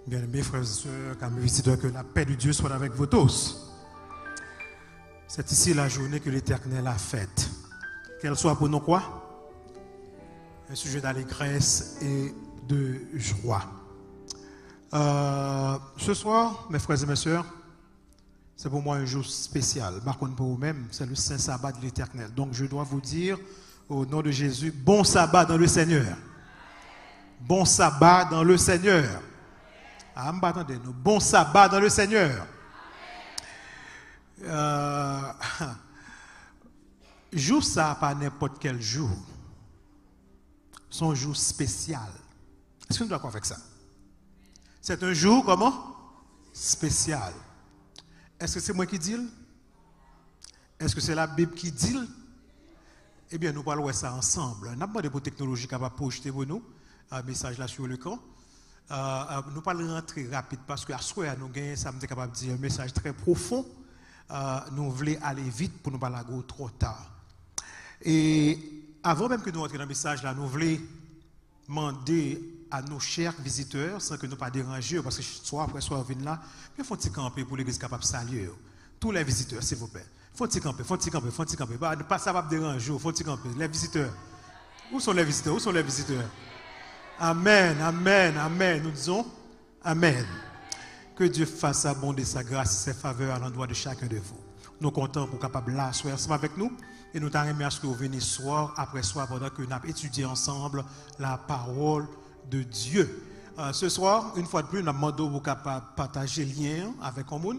Bien-aimés frères et sœurs, amis visiteurs, que la paix de Dieu soit avec vous tous. C'est ici la journée que l'Éternel a faite. Qu'elle soit pour nous quoi? Un sujet d'allégresse et de joie. Ce soir, mes frères et mes sœurs, c'est pour moi un jour spécial. Par contre, pour vous-même, c'est le Saint Sabbat de l'Éternel. Donc, je dois vous dire, au nom de Jésus, bon sabbat dans le Seigneur. Bon sabbat dans le Seigneur. Ah, attendez-nous. Bon sabbat dans le Seigneur. Jour ça, pas n'importe quel jour. C'est un jour spécial. Est-ce qu'on doit quoi avec ça? C'est un jour, comment? Spécial. Est-ce que c'est moi qui dis? Est-ce que c'est la Bible qui dit? Eh bien, nous parlons de ça ensemble. Nous avons des technologies capables de projeter pour nous un message là sur l'écran. Nous parlons rentrer rapide parce que à ce soir, nous gagnons, ça me dit capable de dire un message très profond. Nous voulons aller vite pour nous parler trop tard. Et avant même que nous entrions dans le message là, nous voulons demander à nos chers visiteurs, sans que nous pas déranger, parce que soit après soit viennent là, il faut qu'ils camper pour l'église capable de saluer. Tous les visiteurs, s'il vous plaît. Faut qu'ils camper. Pas ça va déranger, faut qu'ils camper. Les visiteurs. Où sont les visiteurs? Où sont les visiteurs? Amen, amen, amen. Nous disons amen. Que Dieu fasse abonder sa grâce et ses faveurs à l'endroit de chacun de vous. Nous comptons pour capable là, soyez ensemble avec nous. Et nous t'en remercions que vous venez soir après soir pendant que nous avons étudié ensemble la parole de Dieu. Ce soir, une fois de plus, nous avons demandé vous capable partager le lien avec le monde.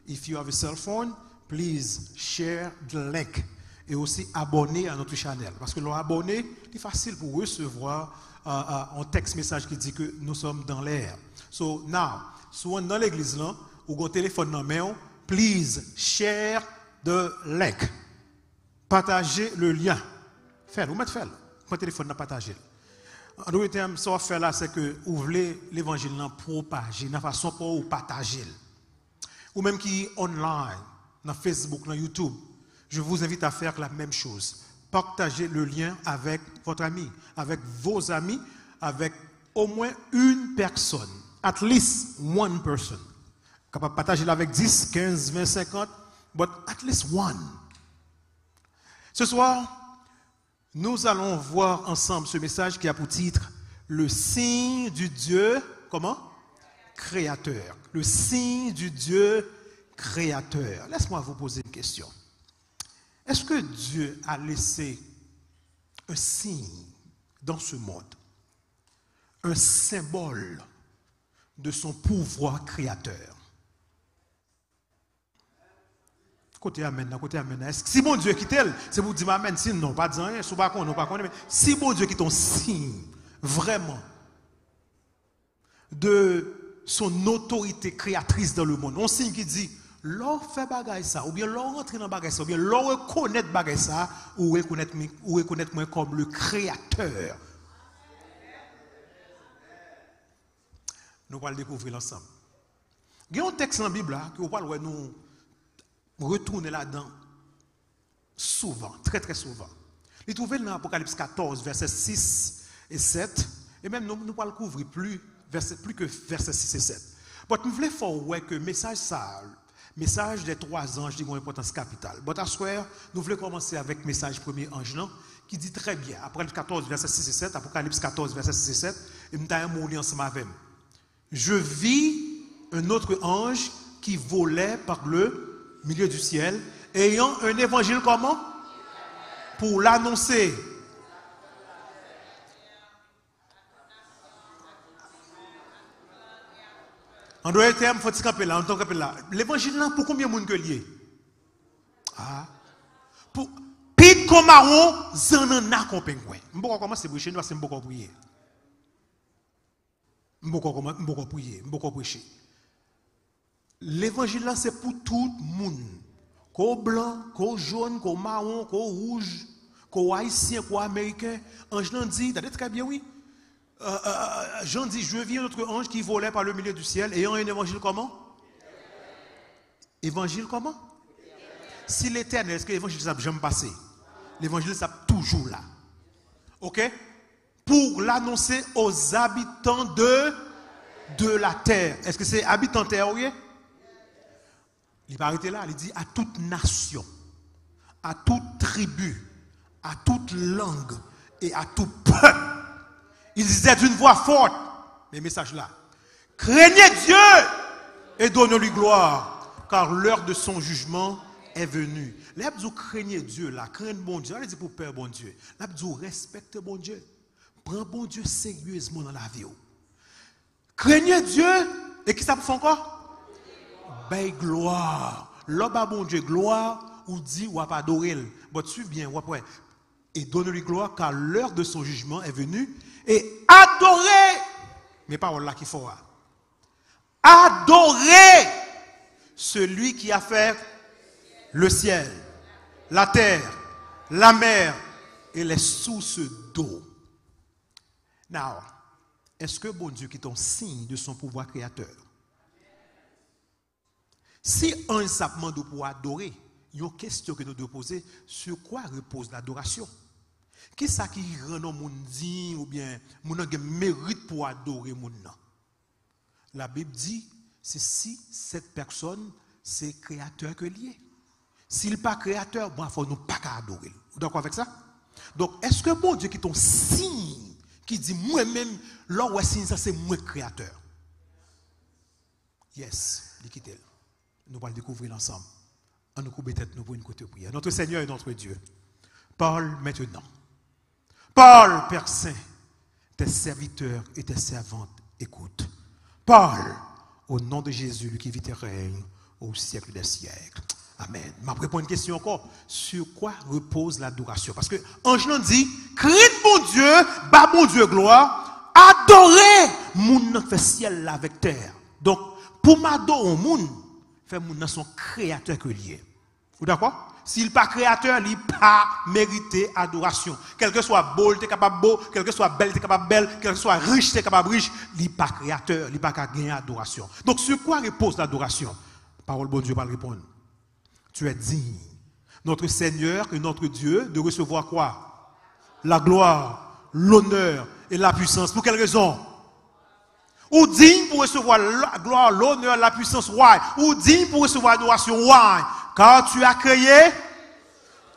If you have a cell phone, please share the link. Et aussi abonner à notre chaîne. Parce que l'abonner, c'est facile pour recevoir un texte message qui dit que nous sommes dans l'air. So now, souvent dans l'église là, ou un téléphone dans main, please share the link. Partagez le lien. Faites, vous mettez fait. Mon téléphone n'a partagé. En d'autres termes, ce qu'on fait là, c'est que vous voulez l'évangile propager, de façon pour vous partager. Ou même qui est online, dans Facebook, dans YouTube, je vous invite à faire la même chose. Partagez le lien avec votre ami, avec vos amis, avec au moins une personne. At least one person. Capable de partager avec 10, 15, 20, 50, but at least one. Ce soir, nous allons voir ensemble ce message qui a pour titre le signe du Dieu, comment? Créateur. Le signe du Dieu créateur. Laisse-moi vous poser une question. Est-ce que Dieu a laissé un signe dans ce monde, un symbole de son pouvoir créateur? Côté amen, côté amen. Est-ce que si mon Dieu quitte elle, c'est pour dire amen, si non, pas dire rien, si pas qu'on, non pas qu'on, mais si mon Dieu quitte ton signe, vraiment, de son autorité créatrice dans le monde, un signe qui dit, l'on fait bagaille ça, ou bien l'on rentre dans bagaille ça, ou bien l'on reconnaît bagaille ça, ou reconnaître moi comme le créateur. Nous allons le découvrir ensemble. Il y a un texte dans la Bible là, que vous parlez, nous retourner là-dedans souvent, très très souvent. Il trouve dans Apocalypse 14, versets 6 et 7, et même nous ne pouvons le couvrir plus que versets 6 et 7. Mais nous voulons faire que message des trois anges dit une importance capitale. Mais à ce soir, nous voulons commencer avec le message premier ange qui dit très bien, Apocalypse 14, versets 6 et 7, Apocalypse 14, versets 6 et 7, et nous avons un mot ensemble avec moi. Je vis un autre ange qui volait par le milieu du ciel, ayant un évangile comment? Pour l'annoncer. En d'autres termes, il faut camper là, l'évangile là, pour combien de monde que lié? Ah. Pour pit comme marron, zanana comme pingouin. Je vais commencer à prêcher, parce que je vais prier. Je vais prier, je vais prêcher. L'évangile là, c'est pour tout le monde. Qu'au blanc, qu'au jaune, qu'au marron, qu'au rouge, qu'au haïtien, qu'au américain. Ange dit, t'as dit très bien, oui. Jean dit, je vis un autre ange qui volait par le milieu du ciel, ayant un évangile comment? Évangile comment? Si l'éternel, est-ce que l'évangile ça jamais passé? L'évangile ça toujours là. Ok? Pour l'annoncer aux habitants de de la terre. Est-ce que c'est habitant terre, oui? Il va arrêter là, il dit à toute nation, à toute tribu, à toute langue et à tout peuple. Il disait d'une voix forte, mes messages là, craignez Dieu et donnez-lui gloire, car l'heure de son jugement est venue. L'abdou craignez Dieu là, craignez bon Dieu. Allez dire pour Père bon Dieu. L'abdou respecte bon Dieu. Prends bon Dieu sérieusement dans la vie. Craignez Dieu et qui ça fait encore? Ben gloire. L'homme bon Dieu gloire ou dit ou pas adorer. Bon tu bien ou après. Et donne-lui gloire car l'heure de son jugement est venue et adorer. Mes paroles là qu'il faut. Adorer celui qui a fait le ciel, la terre, la mer et les sources d'eau. Now, est-ce que bon Dieu qui est un signe de son pouvoir créateur? Si un sapement de pour adorer, il y a une question que nous devons poser, sur quoi repose l'adoration? Qui est-ce qui rend nos monde digne ou bien mon mérite pour adorer mon nom? La Bible dit, c'est si cette personne, c'est créateur que lié. S'il n'est pas créateur, bon, il faut nous pas adorer. Vous d'accord avec ça? Donc, est-ce que bon Dieu qui est ton signe, qui dit moi-même, là où signe ça, c'est moi créateur? Yes, il quitte. Nous allons le découvrir ensemble. On nous coupe tête nous pour une côté prière. Notre Seigneur et notre Dieu. Parle maintenant. Parle, Père Saint. Tes serviteurs et tes servantes écoutent. Parle au nom de Jésus, lui qui vit et règne au siècle des siècles. Amen. Je vais répondre une question encore. Sur quoi repose l'adoration? Parce que Ange dit, crie mon Dieu, bas mon Dieu gloire, adorez mon fait ciel avec terre. Donc, pour m'adorer mon, fait mon son créateur que lié. Vous d'accord? S'il n'est pas créateur, il n'a pas mérité adoration. Quel que soit beau, il est capable beau, quel que soit belle, il est capable belle, quel que soit riche, il est capable riche, il n'est pas créateur, il n'a pas gagner adoration. Donc, sur quoi repose l'adoration? Parole bon Dieu va répondre. Tu es digne, notre Seigneur et notre Dieu, de recevoir quoi? La gloire, l'honneur et la puissance. Pour quelle raison? Ou digne pour recevoir la gloire, l'honneur, la puissance, why? Ou digne pour recevoir l'adoration, why? Car tu as créé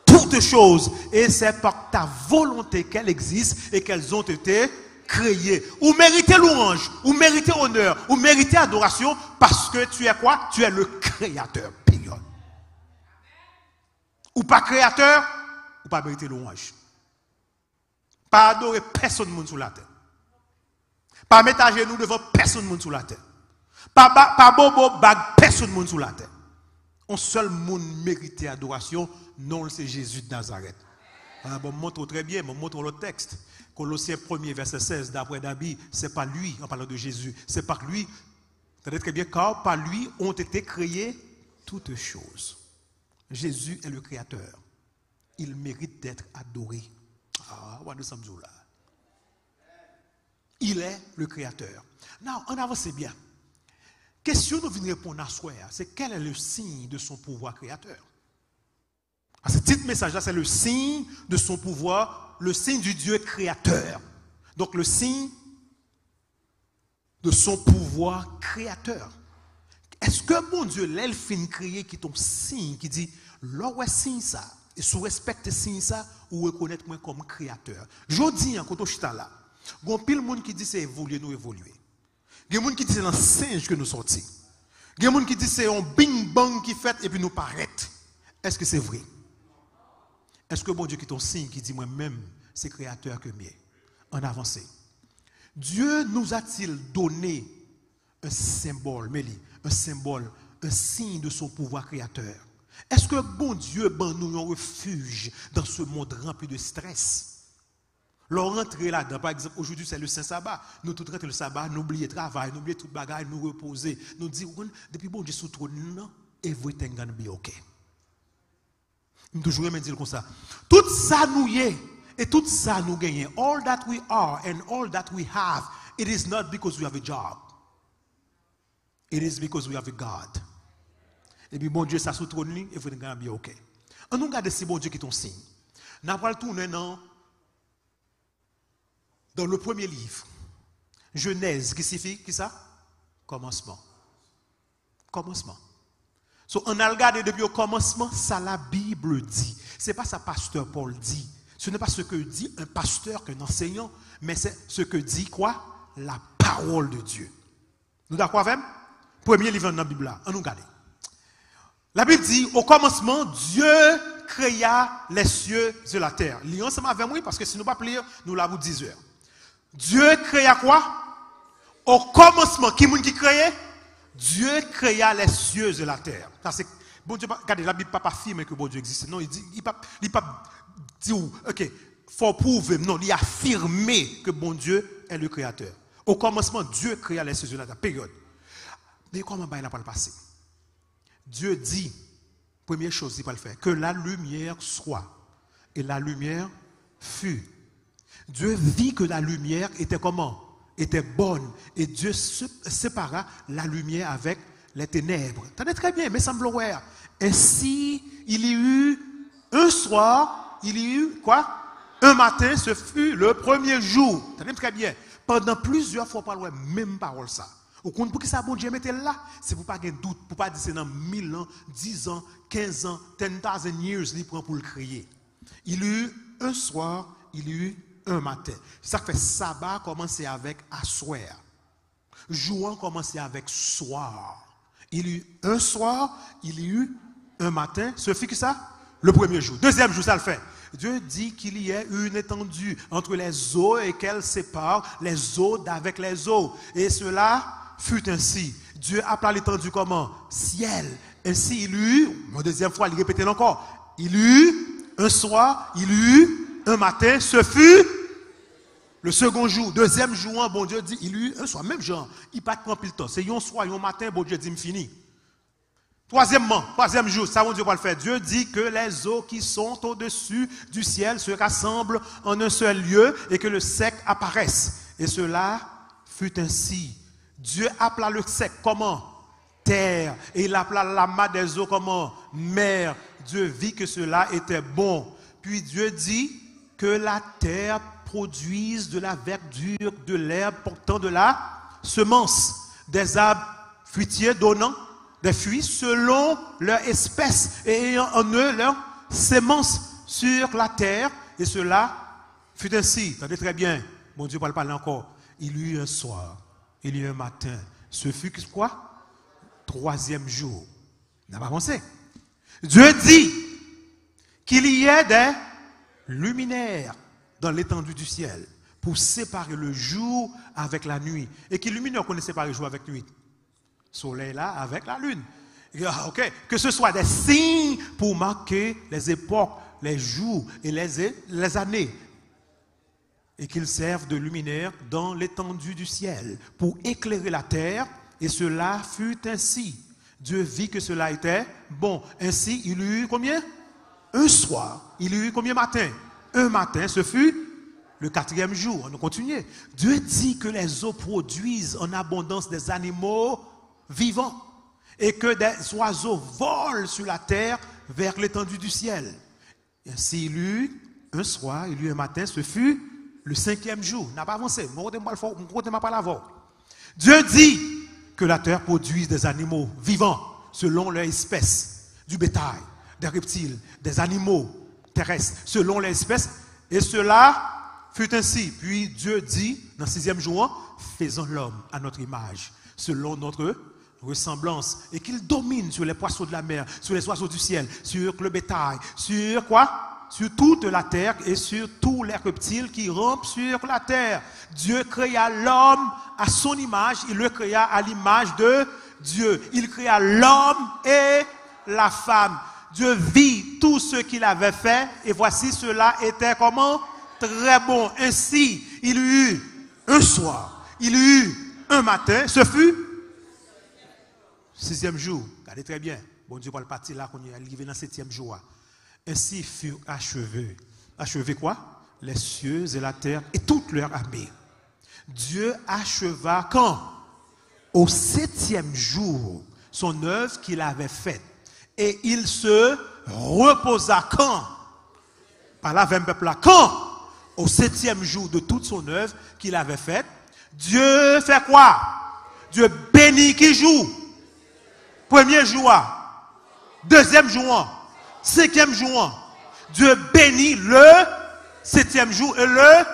toutes choses et c'est par ta volonté qu'elles existent et qu'elles ont été créées. Ou mériter louange, ou mériter honneur, ou mériter adoration parce que tu es quoi? Tu es le créateur. Période. Ou pas créateur, ou pas mériter louange. Pas adorer personne monde sur la terre. Pas mettre à genoux devant personne monde sur la terre. Pas bobo bag personne monde sur la terre. Un seul monde mérite adoration, non c'est Jésus de Nazareth. Bon, montre très bien, montre le texte. Colossiens 1er verset 16, d'après Dabi, c'est pas lui, en parlant de Jésus, c'est par lui, tenez très bien, car par lui ont été créées toutes choses. Jésus est le créateur. Il mérite d'être adoré. Ah, nous sommes là. Il est le créateur. Now, on avance bien. Question nous venons répondre à soi, c'est quel est le signe de son pouvoir créateur? Ce petit message-là, c'est le signe de son pouvoir, le signe du Dieu créateur. Donc, le signe de son pouvoir créateur. Est-ce que mon Dieu, l'elfine créé qui est ton signe, qui dit, là où est signe ça, et sous respecte signe ça, ou reconnaître moi comme créateur? Je dis, quand on est là, il y a pile monde qui dit c'est évoluer, nous évoluer. Il y a des gens qui disent c'est un singe que nous sortis. Il y a des gens qui disent c'est un bing bang qui fait et puis nous paraître. Est-ce que c'est vrai? Est-ce que bon Dieu qui est ton signe qui dit moi-même c'est créateur que mieux? En avancée. Dieu nous a-t-il donné un symbole, Mélie, un symbole, un signe de son pouvoir créateur? Est-ce que bon Dieu ben nous un refuge dans ce monde rempli de stress? Leur rentrer là-dedans, par exemple, aujourd'hui c'est le Saint-Sabbat. Nous tout rentrons le sabbat, nous oublions le travail, nous oublions tout le bagage, nous reposer. Nous disons, depuis bon Dieu sous trône, non, everything gonna be okay. Je toujours me dire comme ça. Tout ça nous y est, et tout ça nous gagnons. All that we are and all that we have, it is not because we have a job. It is because we have a God. Et puis bon Dieu, ça sous trône, everything gonna be okay. On nous regarde si bon Dieu qui est ton signe. N'a pas le tourner, non. Dans le premier livre, Genèse, qui signifie qui ça? Commencement. Commencement. So, on a regardé depuis au commencement, ça la Bible dit. Ce n'est pas ça pasteur Paul dit. Ce n'est pas ce que dit un pasteur, qu'un enseignant, mais c'est ce que dit quoi? La parole de Dieu. Nous d'accord avec? Premier livre dans la Bible là. On nous regarde. La Bible dit, au commencement, Dieu créa les cieux et la terre. Lisons ensemble avec moi, parce que si nous ne pas lire, nous l'avons 10 heures. Dieu créa quoi? Au commencement, qui est-ce qui créait? Dieu créa les cieux et la terre. Ça, c'est, bon Dieu, regardez, la Bible ne pas affirmer que bon Dieu existe. Non, il ne pas dire, ok, faut prouver. Non, il affirme que bon Dieu est le créateur. Au commencement, Dieu créa les cieux et la terre. Période. Mais comment il n'a pas le passé? Dieu dit, première chose, il va le faire, que la lumière soit. Et la lumière fut. Dieu vit que la lumière était comment? Était bonne. Et Dieu sépara la lumière avec les ténèbres. Tenez très bien, mais semble ouais. Ainsi, il y eut un soir, il y eut quoi? Un matin, ce fut le premier jour. Tenez très bien. Pendant plusieurs fois, on parle même parole ça. Au compte pour que ça, bon Dieu mette là, c'est pour pas avoir de doute, pour pas dire c'est dans 1000 ans, 10 ans, 15 ans, 10,000 years, il prend pour le créer. Il y eut un soir, il y eut un matin. Ça fait sabbat commencer avec assoir. Jouant commencer avec soir. Il y eut un soir, il y eut un matin. Ce fut que ça? Le premier jour. Deuxième jour, ça le fait. Dieu dit qu'il y ait une étendue entre les eaux et qu'elle sépare les eaux d'avec les eaux. Et cela fut ainsi. Dieu appela l'étendue comment? Ciel. Ainsi il y eut, une deuxième fois, il répétait encore. Il y eut un soir, il y eut un matin, ce fut le second jour. Deuxième jour, bon Dieu dit, il y eut un soir, même genre, il pas de le temps. C'est un soir, un matin, bon Dieu dit, fini. Troisième jour, ça bon Dieu va le faire. Dieu dit que les eaux qui sont au-dessus du ciel se rassemblent en un seul lieu et que le sec apparaisse. Et cela fut ainsi. Dieu appela le sec comment? Terre. Et il appela l'amas des eaux comment? Mer. Dieu vit que cela était bon. Puis Dieu dit que la terre produise de la verdure, de l'herbe portant de la semence, des arbres fruitiers donnant des fruits selon leur espèce et ayant en eux leur sémence sur la terre. Et cela fut ainsi. Attendez très bien. Mon Dieu va le parler encore. Il y eut un soir, il y eut un matin. Ce fut quoi? Troisième jour. N'a pas pensé. Dieu dit qu'il y ait des luminaires dans l'étendue du ciel pour séparer le jour avec la nuit. Et qui luminaire qu'on sépare le jour avec la nuit? Soleil là avec la lune. Okay. Que ce soit des signes pour marquer les époques, les jours et les années. Et qu'ils servent de luminaire dans l'étendue du ciel pour éclairer la terre. Et cela fut ainsi. Dieu vit que cela était bon. Ainsi, il y eut combien? Un soir. Il y eut combien matin? Un matin, ce fut le quatrième jour. On continue. Dieu dit que les eaux produisent en abondance des animaux vivants et que des oiseaux volent sur la terre vers l'étendue du ciel. Ainsi, il y eut un soir, il y eut un matin, ce fut le cinquième jour. N'a pas avancé. Dieu dit que la terre produise des animaux vivants selon leur espèce, du bétail, des reptiles, des animaux terrestres selon leur espèce. Et cela fut ainsi. Puis Dieu dit, dans le sixième jour, faisons l'homme à notre image, selon notre ressemblance, et qu'il domine sur les poissons de la mer, sur les oiseaux du ciel, sur le bétail, sur quoi? Sur toute la terre et sur tous les reptiles qui rampent sur la terre. Dieu créa l'homme à son image, il le créa à l'image de Dieu. Il créa l'homme et la femme. Dieu vit tout ce qu'il avait fait et voici cela était comment? Très bon. Ainsi, il y eut un soir, il y eut un matin, ce fut sixième jour. Regardez très bien. Bon Dieu, pour le parti là, qu'on est arrivé dans le septième jour. Ainsi furent achevés. Achevés quoi? Les cieux et la terre et toute leur armée. Dieu acheva quand? Au septième jour, son œuvre qu'il avait faite. Et il se reposa quand? Par là, vers le peuple là. Quand? Au septième jour de toute son œuvre qu'il avait faite. Dieu fait quoi? Dieu bénit qui joue. Premier jour. Deuxième jour. Cinquième jour. Dieu bénit le septième jour et le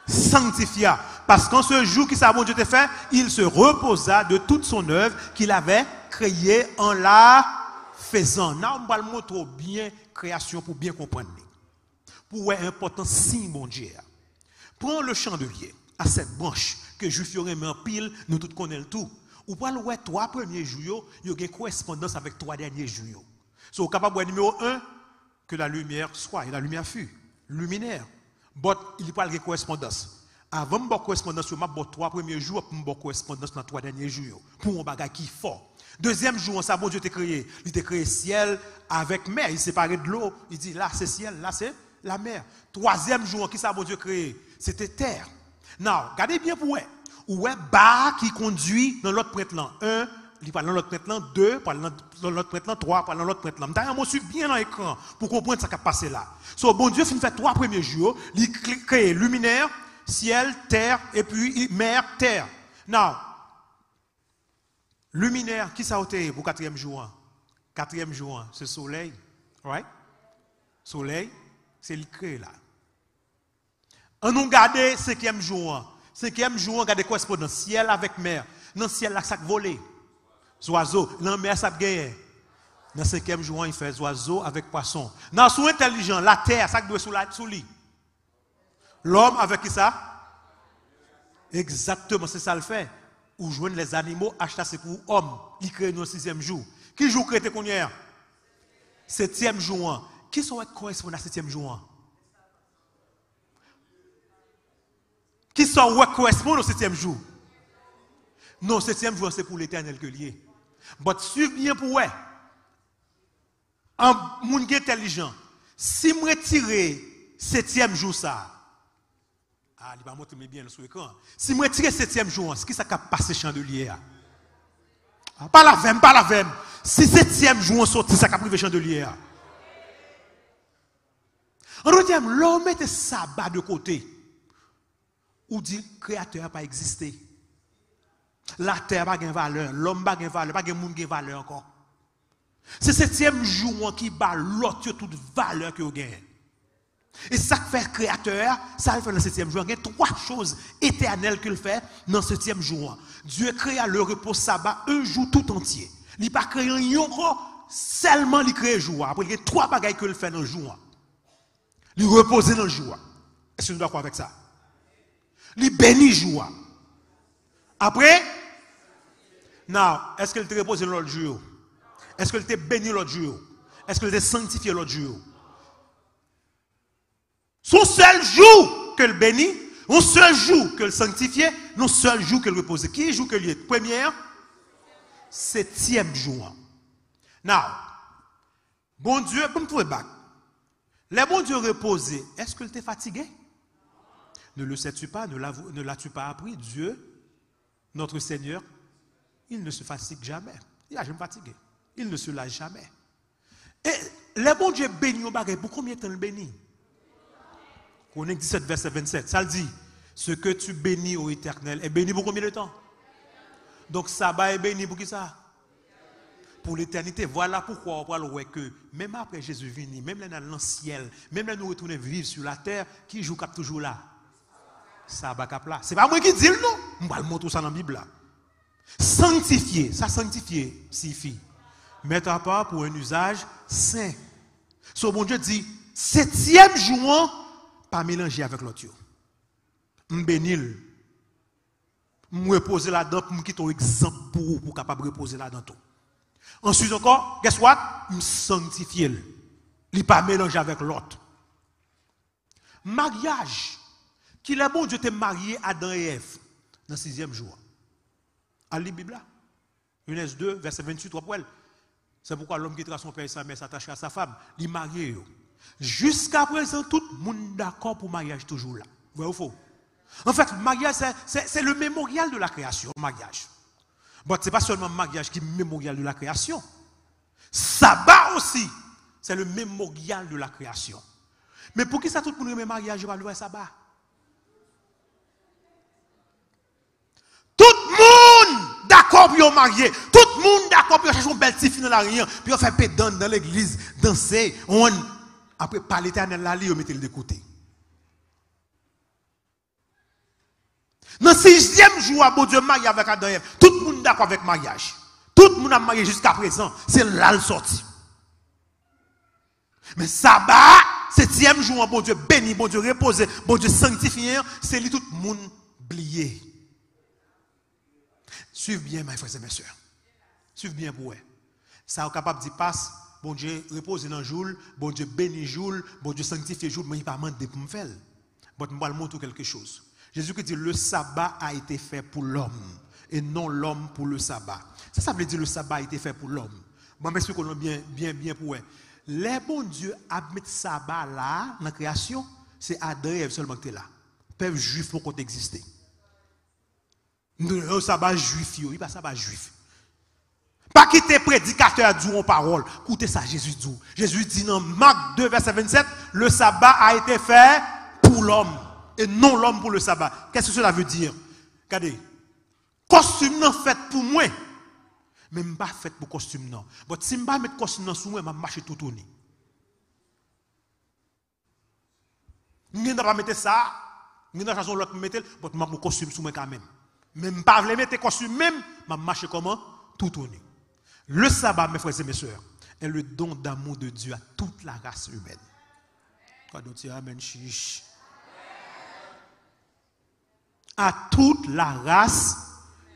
sanctifia. Parce qu'en ce jour qui ça bon Dieu t'a fait, il se reposa de toute son œuvre qu'il avait créée en la faisant. Là, on va le montrer bien création pour bien comprendre. Pour voir l'important signe bon Dieu. Prends le chandelier à cette branche que Juif y aurait mis en pile, nous tous connaissons tout. Ou pas le voir trois premiers jours, il y a une correspondance avec trois derniers jours. So, vous capable de voir numéro 1 que la lumière soit, et la lumière fut luminaire. Mais il n'y a pas de correspondance. Avant de correspondance, je vais trois premiers jours pour une correspondance dans les trois derniers jours. Pour un bagage qui est fort. Deuxième jour, ça, bon Dieu t'a créé. Il t'a créé ciel avec mer. Il séparé de l'eau. Il dit là c'est ciel, là c'est la mer. Troisième jour, qui ça, bon Dieu créé? C'était terre. Non, regardez bien pour ouais. Ou bas qui conduit dans l'autre prêtre-là. 1, il parle dans l'autre prêtre-là. 2, parle dans l'autre prêtre-là. 3, parle dans l'autre prêtre-là. D'ailleurs, moi, je suis bien dans l'écran pour comprendre ce qui a passé là. So, bon Dieu fait trois premiers jours. Il crée luminaire, ciel, terre, et puis mer, terre. Non. Luminaire, qui ça a été pour quatrième jour? Quatrième jour, c'est le soleil. Right? Soleil, c'est le créé là. On nous garde cinquième jour. Cinquième jour, on garde correspondance ciel avec mer. Dans le ciel, là, ça volé. Oiseaux. Dans la mer, ça gagne. Dans le cinquième jour, il fait oiseaux avec poissons. Dans son intelligent, la terre, ça doit sous lui. L'homme avec qui ça? Exactement, c'est ça le fait. Ou joindre les animaux, acheter c'est pour homme. Il crée le sixième jour. Qui joue créé qu'on y est? Septième jour. Qui sont correspondants à septième jour? Qui sont correspondants au septième jour? Non, septième jour, c'est pour l'éternel que lié. Mais suivez bien pour ouais. Un monde intelligent. Si je retire septième jour ça, il va montrer bien sur l'écran. Si je retire septième jour, ce qui ça a passé chandelier? Pas la vème, pas la vème. Si septième jour sorti, ça a privé chandelier. En deuxième, l'homme mette sabbat de côté. Ou dit créateur n'a pas existé. La terre n'a pas de valeur, l'homme n'a pas de valeur, pas de monde qui a valeur encore. C'est le septième jour qui bat l'autre toute valeur que vous gagnez. Et ça que fait le créateur, ça fait dans le septième jour. Il y a trois choses éternelles qu'il fait dans le septième jour. Dieu créa le repos sabbat un jour tout entier. Il n'a pas créé rien encore, seulement il crée le jour. Après, il y a trois bagailles qu'il fait dans le jour. Il repose dans le jour. Est-ce que nous doit croire avec ça? Il bénit le jour. Après, non, est-ce qu'il te repose l'autre jour? Est-ce qu'il te béni l'autre jour? Est-ce qu'il te sanctifié l'autre jour? Son seul jour que le bénit, son seul jour que le sanctifié, son seul jour que le repose. Qui joue que lui est? Première, septième jour. Now, bon Dieu, comme pour le bac, les bon Dieu reposé, est-ce qu'il t'est fatigué? Ne le sais-tu pas, ne l'as-tu pas appris? Dieu, notre Seigneur, il ne se fatigue jamais. Il n'a jamais fatigué. Il ne se lâche jamais. Et le bon Dieu bénit au bagage. Pour combien de temps il bénit? Chronique 17, verset 27. Ça le dit. Ce que tu bénis au éternel est béni pour combien de temps? Donc sabbat est béni pour qui ça? Pour l'éternité. Voilà pourquoi on parle que même après Jésus venu, même là dans le ciel, même là nous retournons vivre sur la terre, qui joue cap toujours là? Sabbat cap là. C'est pas moi qui dis le non. On va le montrer ça dans la Bible là. Sanctifier, ça sanctifier signifie mettre à part pour un usage saint. So bon Dieu dit, septième jour, pas mélanger avec l'autre. M'bénil. M'reposer là-dedans pour me quitter un exemple pour capable reposer là-dedans tout. Ensuite encore, guess what? M'sanctifier. Il pas mélanger avec l'autre. Mariage. Qui est bon Dieu te marié Adam et Ève dans le sixième jour. À la Bible là. Genèse 2, verset 28, 3 poils. C'est pourquoi l'homme qui quittera son père et sa mère s'attachera à sa femme. Il marié. Jusqu'à présent, tout le monde d'accord pour mariage toujours là. Vrai ou faux? En fait, le mariage, c'est le mémorial de la création. Mariage. Bon, ce n'est pas seulement le mariage qui est le mémorial de la création. Sabbat aussi, c'est le mémorial de la création. Mais pour qui ça tout le monde remet mariage, il va le voir sabbat? Tout le monde d'accord pour marier. Tout le monde d'accord pour chercher une belle petite fille dans la rien. Puis on fait pédant dans l'église, danser. Après, par l'éternel, là, on met de côté. Dans le 6e jour, bon Dieu marié avec Adam et Ève. Tout le monde d'accord avec le mariage. Tout le monde a marié jusqu'à présent. C'est là le sorti. Mais sabbat, 7e jour, bon Dieu béni, bon Dieu reposé, bon Dieu sanctifié, c'est lui tout le monde oublié. Suivez bien, mes frères et mes soeurs. Suivez bien pour eux. Ça est capable de passer, bon Dieu repose dans le jour, bon Dieu béni le jour, bon Dieu sanctifie le jour, mais il ne va pas demander pour me faire. Bon, je vais vous montrer quelque chose. Jésus qui dit le sabbat a été fait pour l'homme et non l'homme pour le sabbat. Ça veut dire le sabbat a été fait pour l'homme. Bon, mais qu'on bien pour eux. Les bons dieux a mis le sabbat là, dans la création, c'est Adam et Ève seulement qui est là. Peuple juif pour qu'on exister. Le sabbat juif, il n'y a pas sabbat juif. Pas quitter prédicateur dit en parole. Écoutez ça, Jésus dit. Jésus dit dans Marc 2, verset 27, le sabbat a été fait pour l'homme et non l'homme pour le sabbat. Qu'est-ce que cela veut dire? Regardez. Costume non fait pour moi. Mais je ne pas fait pour costume non. Mais si je ne pas mettre costume sur moi, je vais marcher tout tourner. Je ne vais pas mettre ça. Je ne vais pas mettre l'autre mettre, mais je vais mettre costume sur moi quand même. Mais je ne vais pas mettre costume même, je vais marcher comment? Tout tourner. Le sabbat, mes frères et mes soeurs, est le don d'amour de Dieu à toute la race humaine. Quand on dit amen, chiche. À toute la race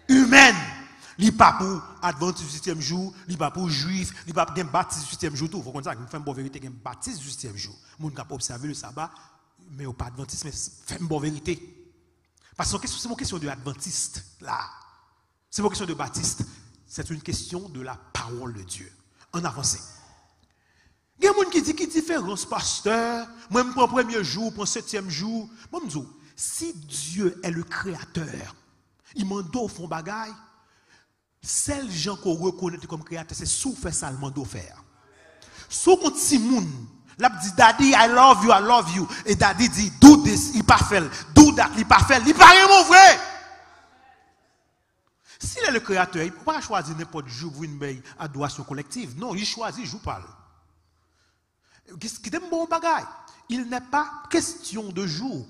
humaine. Il n'est pas pour Adventiste du 7e jour, il n'est pas pour Juif, il n'est pas pour Baptiste du 7e jour. Il faut qu'on dise qu'il fait une bonne vérité, qu'il y a un Baptiste du 7e jour. Les gens qui observer le sabbat, mais pas Adventiste, mais fait une bonne vérité. Parce que c'est une question de Adventiste, là. C'est une question de Baptiste. C'est une question de la parole de Dieu. En avancée. Il y a des gens qui disent qu'il y a différence, pasteur. Moi, je prends le premier jour, pour le 7e jour. Moi, je dis, si Dieu est le créateur, il m'a donné au fond bagaille. Celles gens qu'on reconnaît comme créateur, c'est sous fait ça le mando faire. Sous quand Simon, là dit daddy I love you et daddy dit do this, il pas fait, do that, il pas fait, il pas vraiment vrai. S'il est le créateur, il ne peut pas choisir n'importe jour pour une adoration collective. Non, il choisit jour par. Qu'est-ce qui est un bon bagage? Il n'est pas question de jour.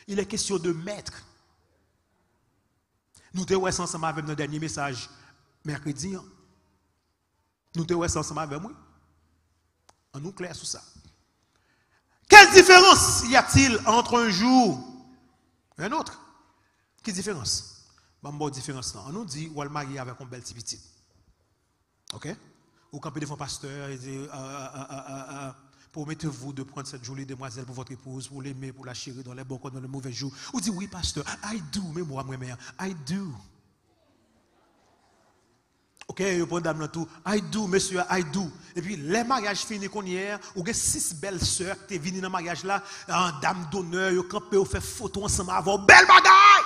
Il est question de maître. Nous te voyons ensemble avec notre dernier message mercredi. Nous te voyons ensemble avec moi. On nous clair sur ça. Quelle différence y a-t-il entre un jour et un autre? Quelle différence? Bonne différence là. On nous dit ou elle marié avec un bel petit petit. OK? Ou quand devant pasteur et dit promettez-vous de prendre cette jolie demoiselle pour votre épouse, pour l'aimer, pour la chérir dans les bons comme dans les mauvais jours. Ou dit oui, pasteur, I do, mais moi, I do. Ok, je prends dame dans tout. I do, monsieur, I do. Et puis, les mariages finis qu'on hier, ou avez 6 belles sœurs qui sont venues dans le mariage là, en dame d'honneur, vous campez, vous faites photo ensemble avant, belle bagaille!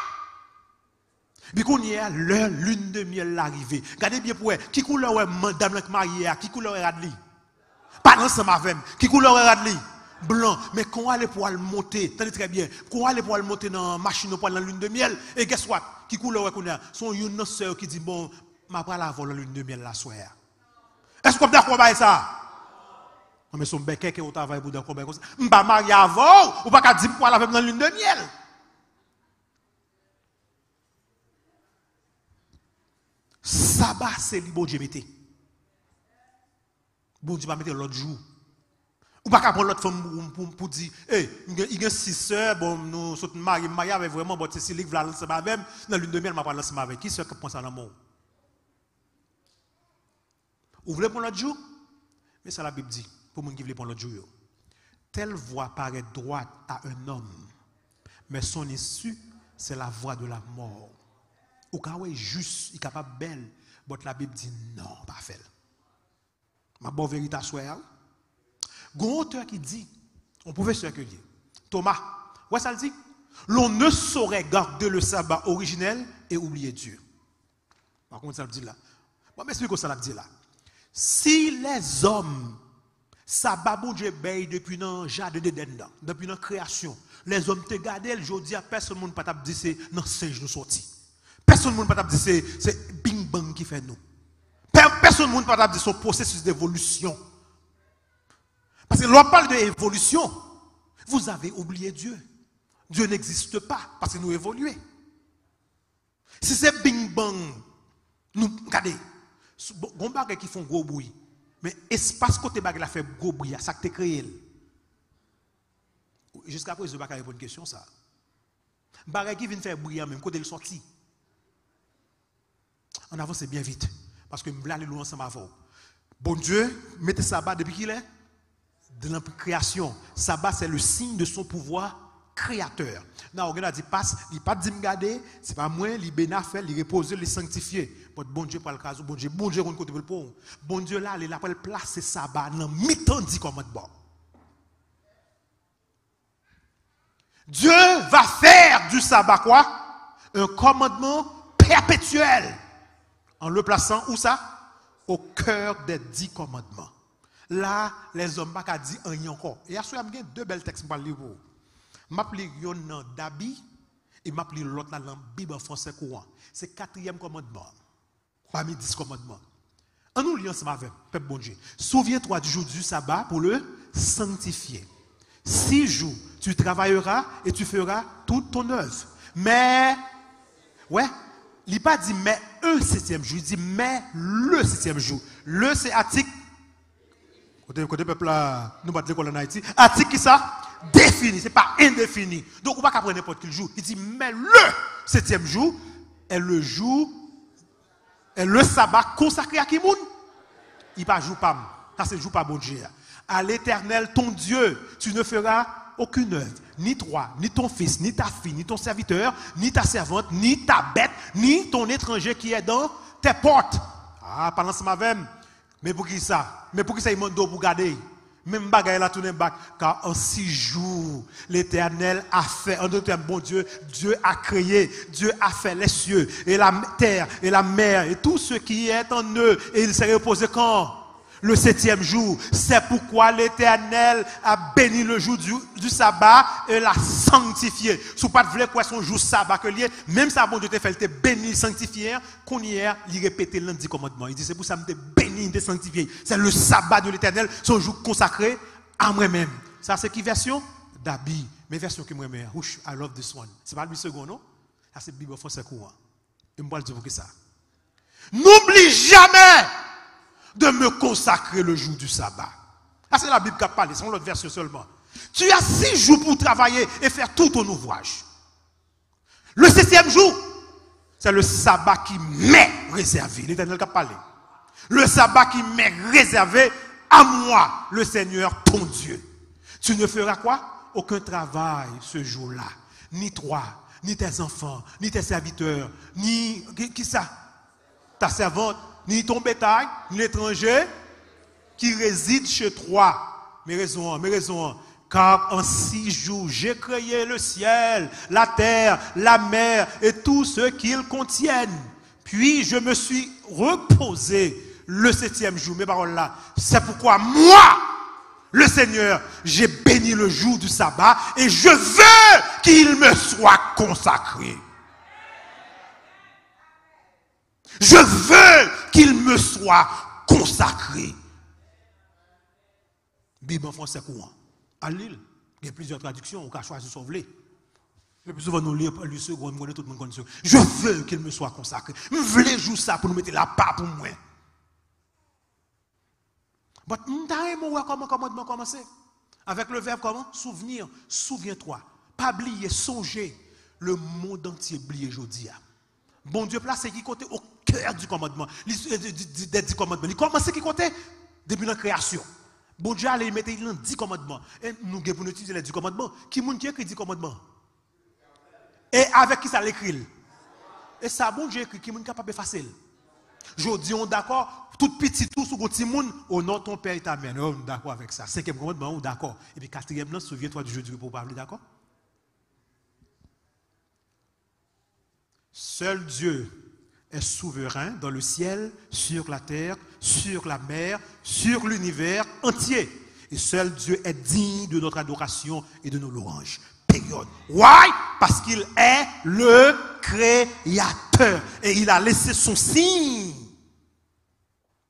Puis qu'on hier, leur lune de miel l'arrivée. Regardez bien pour elle, qui couleur est madame mariée, qui couleur est radli? Pas ensemble avec qui couleur est radli? Blanc. Mais quand on allait pour le monter, tenez très bien, quand on allait pour le monter dans la machine pour la lune de miel, et guess what? Qui couleur est qu'on a? Son une sœur qui dit bon, ma pas la vol la lune de miel la soirée. Est-ce qu'on est d'accord avec ça? Mais son bec qui est au travail pour d'accord comme ça. M'pas marié avant ou pas qu'à dire pour la dans la lune de miel. Sabbat c'est li bon Dieu mettez. Bon Dieu va mettre l'autre jour. Ou pas qu'à prendre l'autre femme pour dire, il y a 6 sœurs, bon, nous sommes mariés avec vraiment, bon, c'est si les v'là ensemble avec, dans l'une de miel, m'a pas ensemble avec. Qui sœur qui pense à l'amour? Vous voulez prendre l'autre jour? Mais ça la Bible dit, pour moi qui veut prendre l'autre jour. Telle voie paraît droite à un homme, mais son issue, c'est la voie de la mort. Au cas où il est juste, il est capable belle, mais la Bible dit non, pas fait. Ma bonne vérité à soi. Un auteur qui dit, un professeur qui dit, Thomas, ouais ça le dit, l'on ne saurait garder le sabbat originel et oublier Dieu. Par contre, ça le dit là. Bon, mais c'est ce que ça le dit là. Si les hommes, sabbat bon Dieu baille depuis le jardin d'Éden, depuis la création, les hommes te gardent, je dis à personne ne peut pas dire c'est dans 5 jours sortis. Personne ne peut pas dire c'est bing bang qui fait nous. Personne ne peut pas dire son processus d'évolution. Parce que l'on parle d'évolution, vous avez oublié Dieu. Dieu n'existe pas parce que nous évoluons. Si c'est bing bang, nous, regardez, bon bagay qui font gros bruit, mais espace côté bagay la fait gros bruit, ça que tu créé. Jusqu'à présent, je ne vais pas répondre à une question ça. Bagay qui vient faire bruit même côté le sorti. En avance c'est bien vite parce que nous allons ensemble avant. Bon Dieu, mettez sabbat depuis qu'il est de la création. Sabbat c'est le signe de son pouvoir créateur. Non, on a dit passe, il pas dit me garder, c'est pas moi, il béna fait, il reposer, il sanctifier. Bon Dieu pour le cas, bon Dieu on côté pour. Bon Dieu là, il a placer sabbat dans mi-temps dit commandement. Dieu va faire du sabbat quoi? Un commandement perpétuel. En le plaçant où ça? Au cœur des 10 commandements. Là, les hommes n'ont pas dit rien encore. Et à ce moment, il y a deux belles textes pour lire. Je m'appelle yon Dabi et je m'appelle l'autre dans la Bible en français courant. C'est 4e commandement. Parmi 10 commandements. En nous liant ensemble avec peuple bon Dieu. Souviens-toi du jour du sabbat pour le sanctifier. 6 jours, tu travailleras et tu feras toute ton œuvre. Mais, ouais, il n'a pas dit mais un 7e jour, il dit mais le 7e jour. Le c'est article, côté peuple là, nous battons l'école en Haïti, article qui ça? Défini, ce n'est pas indéfini. Donc on ne va pas prendre n'importe quel jour. Il dit mais le 7e jour est le jour, est le sabbat consacré à qui moun? Il ne joue pas. Ça c'est joue pas bon Dieu. À l'Éternel, ton Dieu, tu ne feras aucune œuvre, ni toi, ni ton fils, ni ta fille, ni ton serviteur, ni ta servante, ni ta bête, ni ton étranger qui est dans tes portes. Ah, pendant ce matin, mais pour qui ça? Mais pour qui ça il m'a pour garder? Même bagaille là tourner back, car en 6 jours, l'Éternel a fait, en d'autres termes, bon Dieu, Dieu a créé, Dieu a fait les cieux, et la terre, et la mer, et tout ce qui est en eux, et il s'est reposé quand? Le 7e jour. C'est pourquoi l'Éternel a béni le jour du sabbat et l'a sanctifié. Si vous ne voulez pas son jour sabbat que lié, même ça, bon Dieu te fait, te béni, sanctifié, qu'on hier, il répétait lundi commandement. Il dit, c'est pour ça que je béni, te sanctifié. C'est le sabbat de l'Éternel, son jour consacré à moi-même. Ça, c'est qui version? Dabi. Mais version qui moi-même, I love this one. C'est pas le second, non? Ça, c'est Bible français courant. Et je vais dire pour que ça. N'oublie jamais de me consacrer le jour du sabbat. Ça, c'est la Bible qui a parlé, c'est l'autre version seulement. Tu as 6 jours pour travailler et faire tout ton ouvrage. Le 7e jour, c'est le sabbat qui m'est réservé. L'Éternel qui a parlé. Le sabbat qui m'est réservé à moi, le Seigneur, ton Dieu. Tu ne feras quoi? Aucun travail ce jour-là. Ni toi, ni tes enfants, ni tes serviteurs, ni... Qui ça? Ta servante, ni ton bétail, ni l'étranger qui réside chez toi. Mais raison. Car en 6 jours, j'ai créé le ciel, la terre, la mer et tout ce qu'ils contiennent. Puis je me suis reposé le 7e jour. Mes paroles là, c'est pourquoi moi, le Seigneur, j'ai béni le jour du sabbat et je veux qu'il me soit consacré. Je veux qu'il me soit consacré. Bible en français courant. À Lille, il y a plusieurs traductions, on a choisi de sauver. Le plus souvent, nous lisons le second, nous connaissons tout le monde. Je veux qu'il me soit consacré. Je veux jouer ça pour nous mettre la part pour moi. Mais comment commencer? Avec le verbe comment? Souvenir, souviens-toi. Pas oublier, songer. Le monde entier oublié aujourd'hui. Bon Dieu place qui côté au cœur du commandement, des 10 commandements. Il commence qui côté depuis la création. Bon Dieu allait mettre dans 10 commandements. Et nous devons utiliser les 10 commandements. Qui moun qui écrit 10 commandements? Et avec qui ça l'écrit? Et ça bon Dieu écrit qui moun capable de facile. Je dis on d'accord, tout petit tout sous petit moun au nom de ton père et ta mère. On est d'accord avec ça. 5e commandement, on est d'accord. Et puis 4e là, souviens-toi du jour du repos, parler d'accord? Seul Dieu est souverain dans le ciel, sur la terre, sur la mer, sur l'univers entier. Et seul Dieu est digne de notre adoration et de nos louanges. période. Why? Parce qu'il est le créateur. Et il a laissé son signe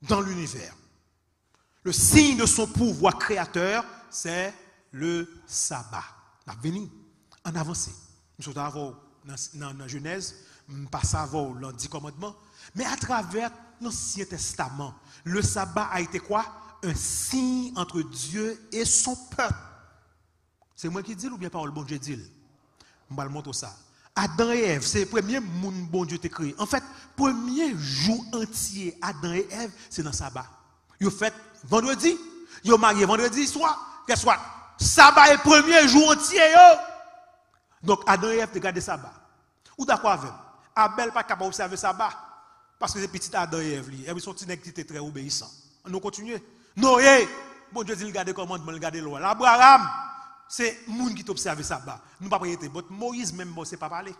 dans l'univers. Le signe de son pouvoir créateur, c'est le sabbat. La venu en avancée. Nous sommes avant dans Genèse, nous passons avant les 10 commandements. Mais à travers l'Ancien Testament, le sabbat a été quoi? Un signe entre Dieu et son peuple. C'est moi qui dis ou bien parole bon Dieu dit? On va le montrer ça. Adam et Ève, c'est le premier monde bon Dieu t'a créé. En fait, premier jour entier, Adam et Ève, c'est dans le sabbat. Ils ont fait vendredi, ils ont marié vendredi soir, qu'est-ce soit? Sabbat est le premier jour entier. Donc Adam et Ève te gardé sabbat. Ou d'accord avec? Abel pas capable d'observer sabbat parce que c'est petit Adam et Ève. Ils sont petits qui étaient très obéissants. On continue. Noé, bon Dieu dit il garde commandement, il garde loi. Abraham, c'est monde qui t'observe sabbat. Nous pas prêter. Moïse même bon c'est pas parler.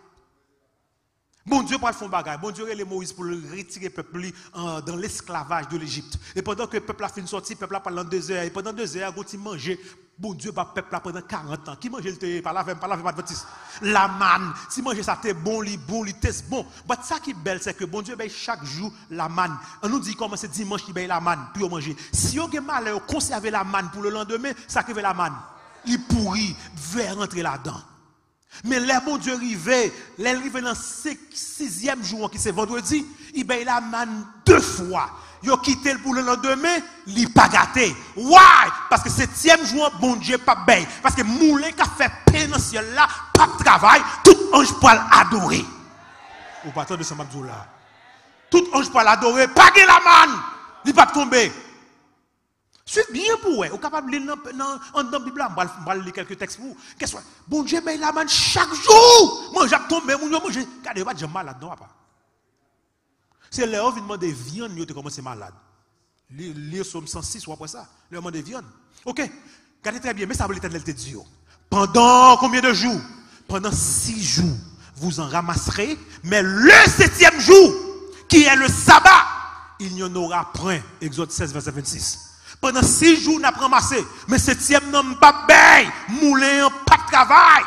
Bon Dieu pour le faire bagaille. Bon Dieu les Moïse pour retirer le peuple dans l'esclavage de l'Égypte. Et pendant que le peuple a fini de sortir, le peuple a pendant 2 heures. Et pendant 2 heures, il manger. Bon Dieu va le peuple pendant 40 ans. Qui mange le thé? Par la adventiste. La manne. Si manger ça, c'est bon, c'est bon. Mais ça qui est belle, c'est que bon Dieu paye chaque jour la manne. On nous dit comment c'est dimanche qu'il paye la manne pour manger. Si on a malheur, conserver la manne pour le lendemain, ça qui fait la manne. Il pourrit, va rentrer là-dedans. Mais les bon Dieu arrivé, les arrivé dans le 6e jour, qui c'est vendredi, il paye la manne 2 fois. Il a quitté pour le lendemain, il n'est pas gâté. Why? Parce que 7e jour, bon Dieu pas paye. Parce que moulin qui a fait paix dans ce ciel là, pas de travail, tout ange pour l'adorer. Ou pas de ce mabdou là. Tout ange pour l'adorer, pas de la manne, il pas tomber. C'est bien pour vous. Vous êtes capable de lire dans la Bible. Je vais lire quelques textes pour vous. Qu'est-ce que bon Dieu paye la manne chaque jour. Moi, j'ai tombé, moi, j'ai. Regardez, pas de malade, non, pas. C'est là où vous demandez viande, vous commencez malade. Lire Somme 106 ou après ça. Le demandez viande. Ok. Regardez très bien, mais ça veut l'Éternel te dire. Pendant combien de jours? Pendant 6 jours, vous en ramasserez. Mais le 7e jour, qui est le sabbat, il n'y en aura point. Exode 16, verset 26. Pendant 6 jours, on a ramassé. Mais 7e n'homme pas bail. Moulin, pas de travail.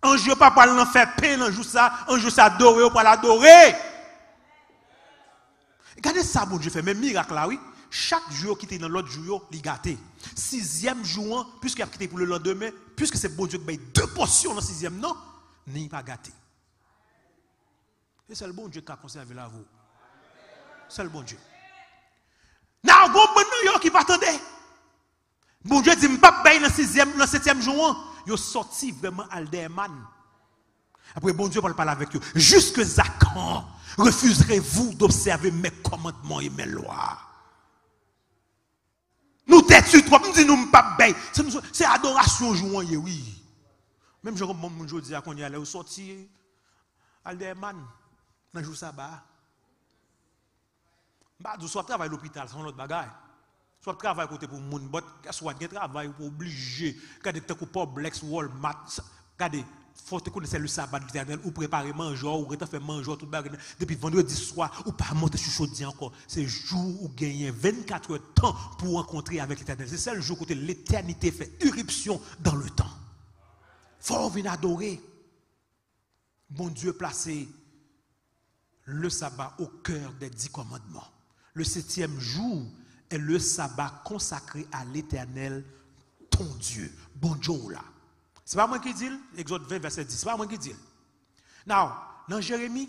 Un jour, pas pour faire peine, un jour ça adorer, pour l'adorer. Regardez ça, bon Dieu fait. Mais miracle là, oui. Chaque jour qui était dans l'autre jour, il gâté. 6e jour, puisqu'il a quitté pour le lendemain, puisque c'est bon Dieu qui paye 2 portions dans 6e, non, n'est pas gâté. Et c'est le bon Dieu qui a conservé la vous. C'est le bon Dieu. Now, bon maintenant, qui va attendre. Bon Dieu dit, pas paye dans 6e, dans 7e jour, il sorti vraiment Alderman. Après, bon Dieu va parler avec eux. Jusque à quand refuserez-vous d'observer mes commandements et mes lois? Nous têtus, toi, nous disons, nous pas paye. C'est adoration jouant, oui. Même je dis à qu'on y allait sortir Alderman dans le jour sabbat. Soit travail à l'hôpital, c'est un autre bagaille. Soit travail côté pour moun, soit travail pour obliger. Regardez, tu pas Blex, Walmart. Regardez, faut te connaître le sabbat de l'Éternel, ou préparer manger, ou faire manger, tout bagaille. Depuis vendredi soir, ou pas monter sur chaud encore. C'est le jour où gagner 24 heures de temps pour rencontrer avec l'Éternel. C'est ça le jour où l'éternité fait irruption dans le temps. Faut venir adorer. Bon Dieu placé le sabbat au cœur des 10 commandements. Le 7e jour est le sabbat consacré à l'Éternel, ton Dieu. Bon Dieu là. Ce n'est pas moi qui dis, Exode 20, verset 10. Ce n'est pas moi qui dis. Now, dans Jérémie,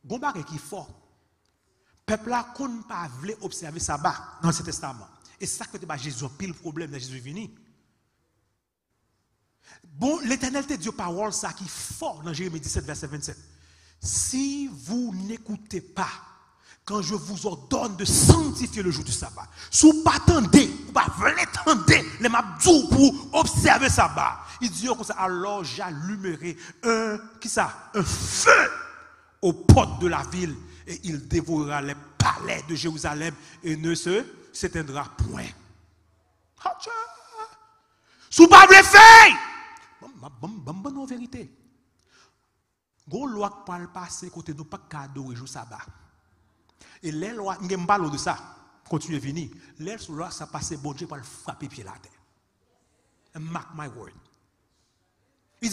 il y a un qui est fort. Le peuple là, qu'on ne pas voulu observer le sabbat dans ce testament. Et c'est ça que Jésus a pile problème dans Jésus venu. Bon, l'Éternel te dit parole ça qui est fort dans Jérémie 17, verset 27. Si vous n'écoutez pas, quand je vous ordonne de sanctifier le jour du sabbat, si vous ne pas attendez, vous ne voulez attendre les mabdous pour observer le sabbat, il dit comme ça, alors j'allumerai un feu aux portes de la ville et il dévorera les palais de Jérusalem et ne s'éteindra point. Si vous ne pas voulez faire, bonne vérité. Gon loi qui parle passer côté nous pas cadeau le jour sabbat. Et les lois, nous ne parlons de ça. Continuez à venir. Les lois ça passe bon Dieu pour frapper pied la terre. And mark my word.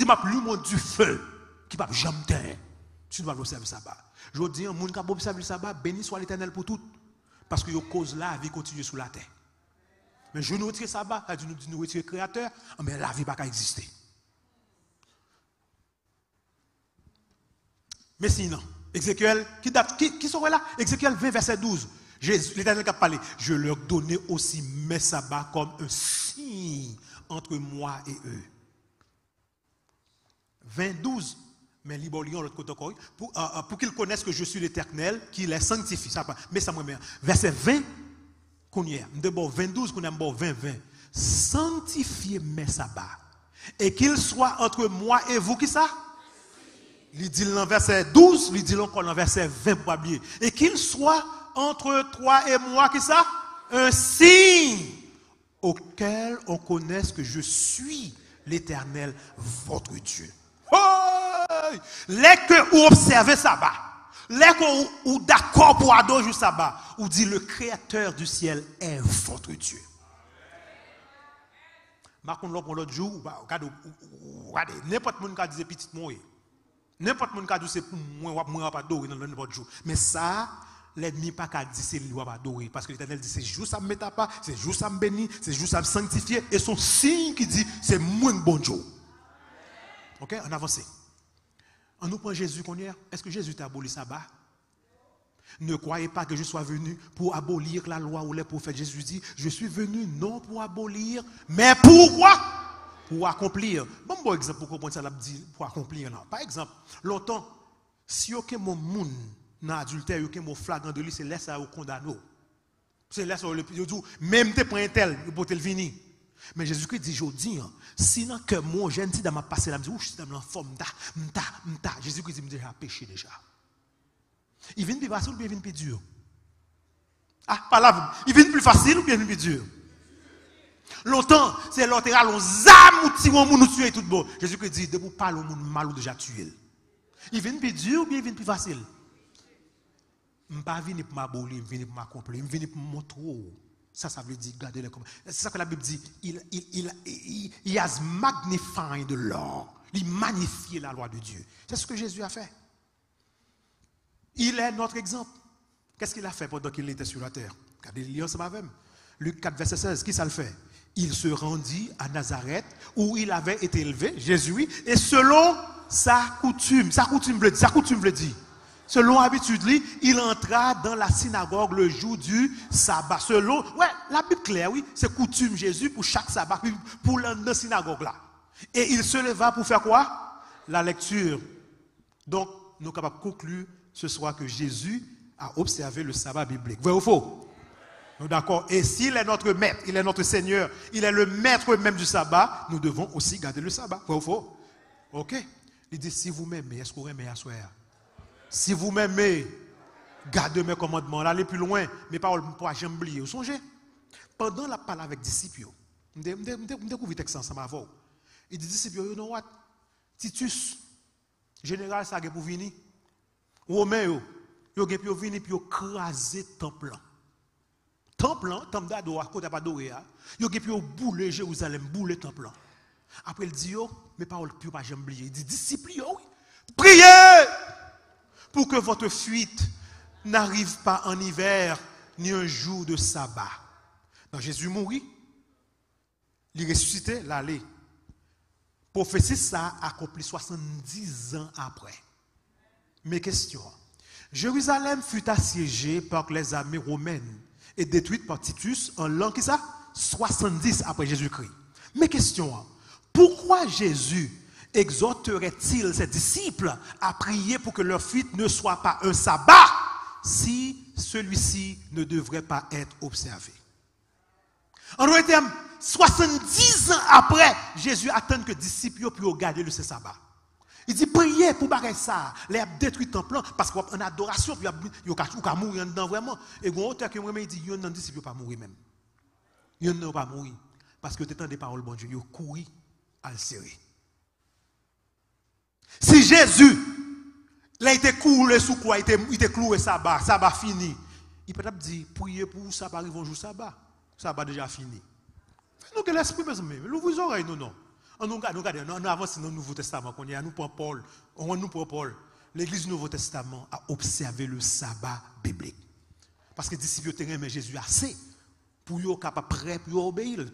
m'a lu mon du feu, qui m'a jamais teint. Tu dois observer le sabbat. Je dis, un monde qui a observé le sabbat, béni soit l'Éternel pour tout. Parce que cause la vie continue sur la terre. Mais je nous retire le sabbat, ça dit nous retirer le créateur, mais la vie va pas exister. Mais sinon, Ézéchiel, qui sont là? Ézéchiel 20, verset 12. L'Éternel qui a parlé, je leur donnais aussi mes sabbats comme un signe entre moi et eux. 20, 12. Mais libolions l'autre côté encore, pour qu'ils connaissent que je suis l'Éternel, qui les sanctifie. Mais ça me met. Verset 20, qu'on y est. D'abord 22, qu'on est d'abord 20, 20. Sanctifiez mes sabbats. Et qu'ils soient entre moi et vous, qui ça? Il dit dans verset 12, il dit encore dans verset 20 pour oublier. Et qu'il soit entre toi et moi, qui ça? Un signe auquel on connaisse que je suis l'Éternel, votre Dieu. Oh! Les que vous observez sabbat, les que vous d'accord pour adorer le sabbat, vous dit le Créateur du ciel est votre Dieu. Par contre, l'autre jour, regardez, n'importe qui dit petit moi. N'importe qui dit c'est pour moi, pas adorer dans n'importe jour. Mais ça, l'ennemi pas qu'à dire c'est lui pas adorer. Parce que l'Éternel dit c'est jour ça me met à pas, c'est jour ça me bénit, c'est jour ça me sanctifie. Et son signe qui dit c'est moi un bon jour. Ok, on avance. On nous prend Jésus qu'on est. Est-ce que Jésus t'a aboli le sabbat? Ne croyez pas que je sois venu pour abolir la loi ou les prophètes. Jésus dit, je suis venu non pour abolir, mais pourquoi? Pour accomplir. Bon exemple pour comprendre ça, pour accomplir. Non. Par exemple, longtemps, si aucun monde dans l'adultère, aucun mot flagrant de lui, c'est laisse à condamner. C'est laisse à le dire, même te prends un tel, pour te le venir. Mais Jésus-Christ dit, je dis, sinon que moi, j'ai un petit dans ma passé, là, je suis dans la forme, Jésus-Christ dit, j'ai péché déjà. Il vient plus facile ou bien il vient plus dur? Ah, pas là, il vient plus facile ou bien il vient plus dur? Longtemps, c'est l'autre, on zam ou tirons nous tuer tout bon. Jésus-Christ dit, de vous parler au monde mal ou déjà tuer. Il vient plus dur ou bien il vient plus facile? Je ne viens pas venir pour m'abolir, je viens pour m'accomplir, je viens pour montrer. Ça veut dire, regardez les commentaires. C'est ça que la Bible dit. Il has magnified the law. Il magnifie la loi de Dieu. C'est ce que Jésus a fait. Il est notre exemple. Qu'est-ce qu'il a fait pendant qu'il était sur la terre? Regardez, lisez ensemble avec moi. Luc 4, verset 16. Qui ça le fait? Il se rendit à Nazareth où il avait été élevé, Jésus, et selon sa coutume veut dire. Selon l'habitude, il entra dans la synagogue le jour du sabbat. La Bible claire, oui, c'est coutume Jésus pour chaque sabbat, pour la synagogue là. Et il se leva pour faire quoi? La lecture. Donc, nous sommes capables de conclure ce soir que Jésus a observé le sabbat biblique. Vrai ou faux? Nous d'accord. Et s'il est notre maître, il est notre Seigneur, il est le maître même du sabbat, nous devons aussi garder le sabbat. Vrai ou faux? Ok. Il dit, si vous m'aimez, est-ce que vous m'aimez à soi? Si vous m'aimez, gardez mes commandements. Allez plus loin, mes paroles ne pourront jamais oublier. Vous songez? Pendant la parole avec les disciples, je découvre le texte ensemble avant. Il dit, disciples, you know what? Titus, général, ça a pour venir. Romain, il a pour venir pour écraser le temple. Temple d'Ado, à côté d'Adoré, il a pour bouler Jérusalem, bouler le temple. Après, il dit, mes paroles ne pourront jamais oublier. Il dit, disciples, oui, priez! Pour que votre fuite n'arrive pas en hiver, ni un jour de sabbat. Donc Jésus mourit, il ressuscité, l'aller. Prophétie ça accompli 70 ans après. Mes questions. Jérusalem fut assiégée par les armées romaines et détruite par Titus en l'an qui ça? 70 après Jésus-Christ. Mes questions. Pourquoi Jésus exhorterait-il ses disciples à prier pour que leur fuite ne soit pas un sabbat si celui-ci ne devrait pas être observé? En d'autres termes, 70 ans après, Jésus attend que les disciples puissent garder le sabbat. Il dit priez pour barrer ça, les détruire le temple parce qu'en adoration, il y a mourir dedans vraiment. Et quand auteur qui me dit il y a un disciple pas mourir même. Il n'y a pas mourir parce que tu entends des paroles bon Dieu, il couru à le serrer. Si Jésus, là, il était coulé sous quoi, il était cloué sabbat fini. Il peut être dit, priez pour sabbat, arrive un jour sabbat déjà fini. Nous que l'esprit, mes amis, l'ouvrez les oreilles, non. nous avons dans le Nouveau Testament, nous prenons Paul. L'Église du Nouveau Testament a observé le sabbat biblique. Parce que les disciples ont Jésus assez pour être capable prêt pour obéir.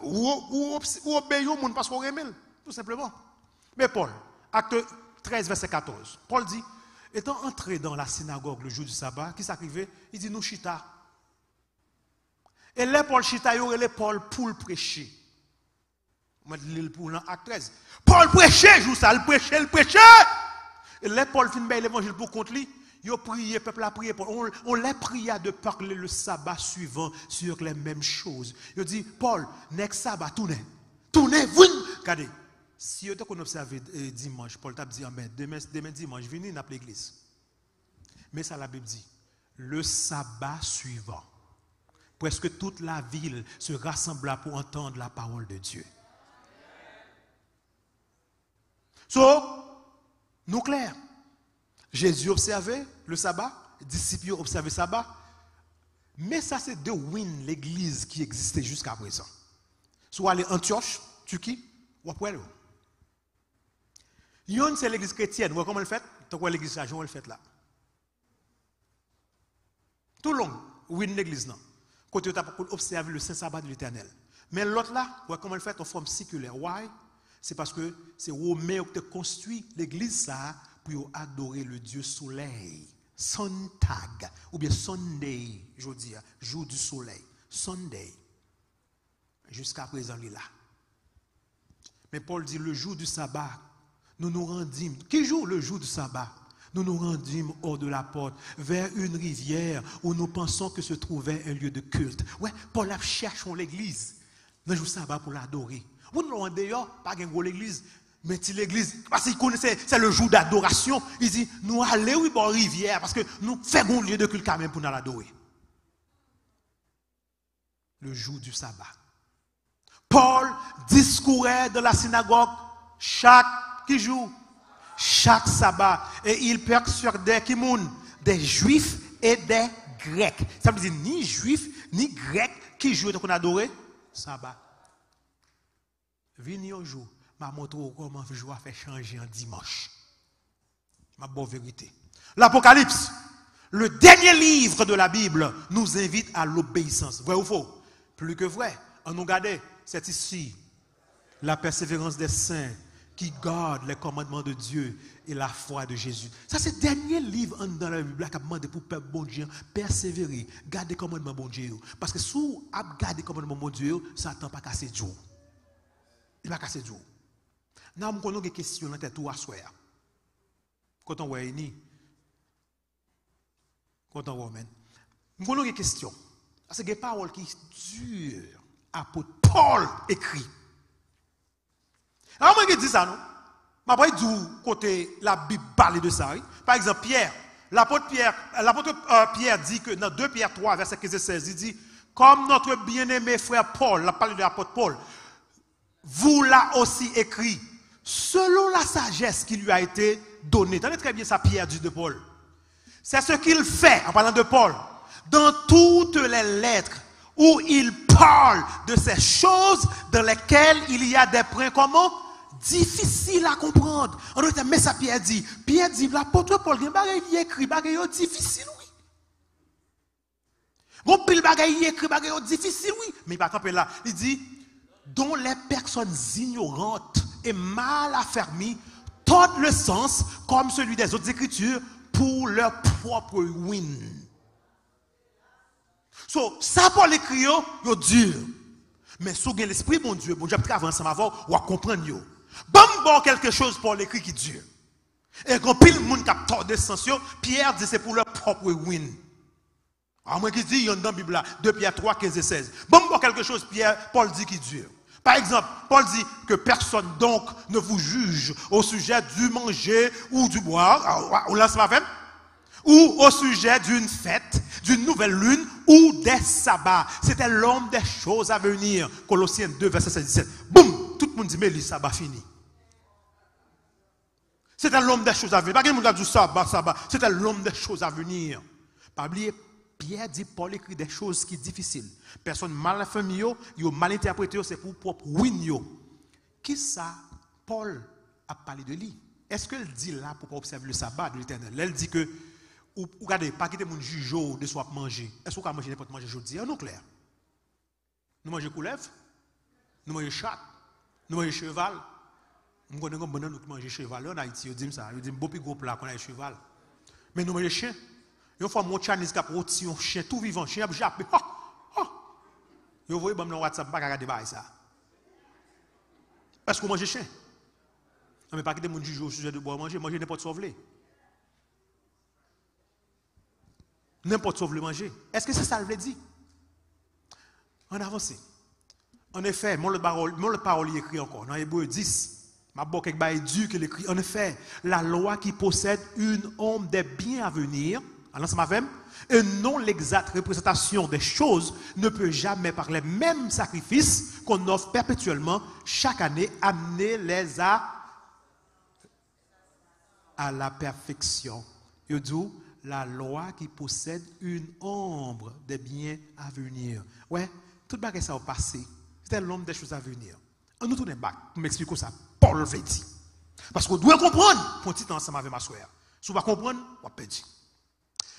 Ou obéir au monde parce qu'on aime, tout simplement. Mais Paul, acte 13, verset 14, Paul dit, étant entré dans la synagogue le jour du sabbat, qui s'arrivait, il dit, nous chita. Et là, Paul chita, il y Paul pour le prêcher. Moi, je lis pour l'acte 13. Paul prêchait, joue ça, il prêchait. Et là, Paul finit l'évangile pour contre lui. Il a prié, le peuple a prié. On l'a prié de parler le sabbat suivant sur les mêmes choses. Il dit, Paul, next sabbat, tournez, vous. Regardez, si vous observez dimanche, Paul t'a dit, demain dimanche, venez dans l'église. Mais ça, la Bible dit, le sabbat suivant, presque toute la ville se rassembla pour entendre la parole de Dieu. Nous clair. Jésus observait le sabbat, les disciples observaient le sabbat. Mais ça, c'est de l'église qui existait jusqu'à présent. Soit aller en Antioche, Turquie, ou après. Yon, c'est l'église chrétienne. Vous voyez comment elle fait? Tant que l'église là, elle fait là. Tout le long, l'église, non. Côté où tu observer le saint sabbat de l'éternel. Mais l'autre là, vous voyez comment elle fait en forme circulaire. Why? C'est parce que c'est Romain qui a construit l'église ça pour adorer le Dieu soleil. Sontag, ou bien Sunday, je veux dire, jour du soleil. Sunday. Jusqu'à présent, il est là. Mais Paul dit le jour du sabbat, nous nous rendîmes. Qui jour le jour du sabbat? Nous nous rendîmes hors de la porte, vers une rivière où nous pensons que se trouvait un lieu de culte. Ouais, Paul a cherché l'église. Dans le jour du sabbat pour l'adorer. Vous ne l'avez d'ailleurs pas gagné l'église, mais l'église, parce qu'il connaissait, c'est le jour d'adoration. Il dit, nous allons oui, bon rivière, parce que nous faisons un lieu de culte quand même pour nous l'adorer. Le jour du sabbat. Paul discourait dans la synagogue chaque jour, chaque sabbat, et il persuadait des juifs et des grecs. Ça veut dire ni juifs ni grecs qui jouent qu'on adorait sabbat. Venez un jour, m'a montré comment joie fait changer en dimanche. Ma bonne vérité. L'Apocalypse, le dernier livre de la Bible, nous invite à l'obéissance. Vrai ou faux? Plus que vrai. On nous regarde, c'est ici la persévérance des saints qui gardent les commandements de Dieu et la foi de Jésus. Ça, c'est le dernier livre dans la Bible qui a demandé pour le bon Dieu persévérer, garder les commandements de bon Dieu. Parce que si vous gardez les commandements de bon Dieu, ça n'attend pas casser Dieu. Il va casser Dieu. Nous avons des questions dans la tête à soi. Quand on voit une, quand on voit même. Nous avons des questions. Parce que des paroles qui durent, apôtre Paul écrit. Alors, moi, je dis ça, non? Je vais dire côté la Bible parle de ça. Oui? Par exemple, Pierre, l'apôtre Pierre dit que dans 2 Pierre 3, verset 15 et 16, il dit, comme notre bien-aimé frère Paul, il a parlé de l'apôtre Paul, vous l'a aussi écrit, selon la sagesse qui lui a été donnée. Tenez très bien ça, Pierre dit de Paul. C'est ce qu'il fait, en parlant de Paul, dans toutes les lettres où il parle de ces choses dans lesquelles il y a des points comment difficiles à comprendre. En d'autres termes, mais ça Pierre dit, l'apôtre Paul, il écrit, il difficile, oui. Bon, pile il écrit, difficile, oui. Mais il va camper là, il dit, dont les personnes ignorantes et mal affermies tordent le sens comme celui des autres écritures pour leur propre ruine. Ça pour l'écrit, c'est dur. Mais si vous avez l'esprit, mon Dieu, bon Dieu, travailler ensemble avant, on va comprendre. Bon, quelque chose pour l'écrit qui dure. Et quand pile le monde qui a tordu le sens, Pierre dit c'est pour leur propre ruine. À moins qu'il dit, il y a dans la Bible, 2 Pierre 3, 15 et 16. Bon, quelque chose, Paul dit qui dure. Par exemple, Paul dit que personne donc ne vous juge au sujet du manger ou du boire, ou au sujet d'une fête, d'une nouvelle lune ou des sabbats. C'était l'homme des choses à venir. Colossiens 2, verset 17. Boum! Tout le monde dit, mais le sabbat fini. C'était l'homme des choses à venir. Pas que le monde a dit sabbat. C'était l'homme des choses à venir. Pas oublier, Pierre dit, Paul écrit des choses qui sont difficiles. Personne mal affirmées, mal interprétées, c'est pour propre ruine. Qui ça, Paul a parlé de lui? Est-ce qu'elle dit là pour pas observer le sabbat de l'Éternel? Elle dit que, ou regardez, pas quitter mon jugeau de soit manger. Est-ce qu'on peut manger n'importe manger aujourd'hui? Non, clair. Nous mangeons couleuvre, nous mangeons chat, nous mangeons cheval. Nous connaissons bon nous manger cheval en Haïti, ils disent ça, ils disent beau plus gros plat qu'on a cheval. Mais nous mangeons chien. Une fois mon Chinese qui a rôti un chien tout vivant, chien a jappé. Vous voyez dans WhatsApp pas regarder ça. Est-ce que vous mangez chien? Non mais pas quitter mon juge au sujet de boire manger n'importe sauver. N'importe sauver manger. Est-ce que c'est ça le veut dire? On avance. En effet, mon le parole écrit encore dans Hébreux 10. Ma boque est dur qu'il écrit. En effet, la loi qui possède une ombre des biens à venir, alors ça m'a fait, et non l'exacte représentation des choses, ne peut jamais par les mêmes sacrifices qu'on offre perpétuellement chaque année amener les à la perfection. Il dit la loi qui possède une ombre des biens à venir. Ouais, tout le ça au passé. C'était l'ombre des choses à venir. On nous tourne back pour m'expliquer ça. Paul veut dire. Parce qu'on doit comprendre. Pour un petit temps, ça m'avait ma soeur. Si vous ne comprenez pas, on peut dire.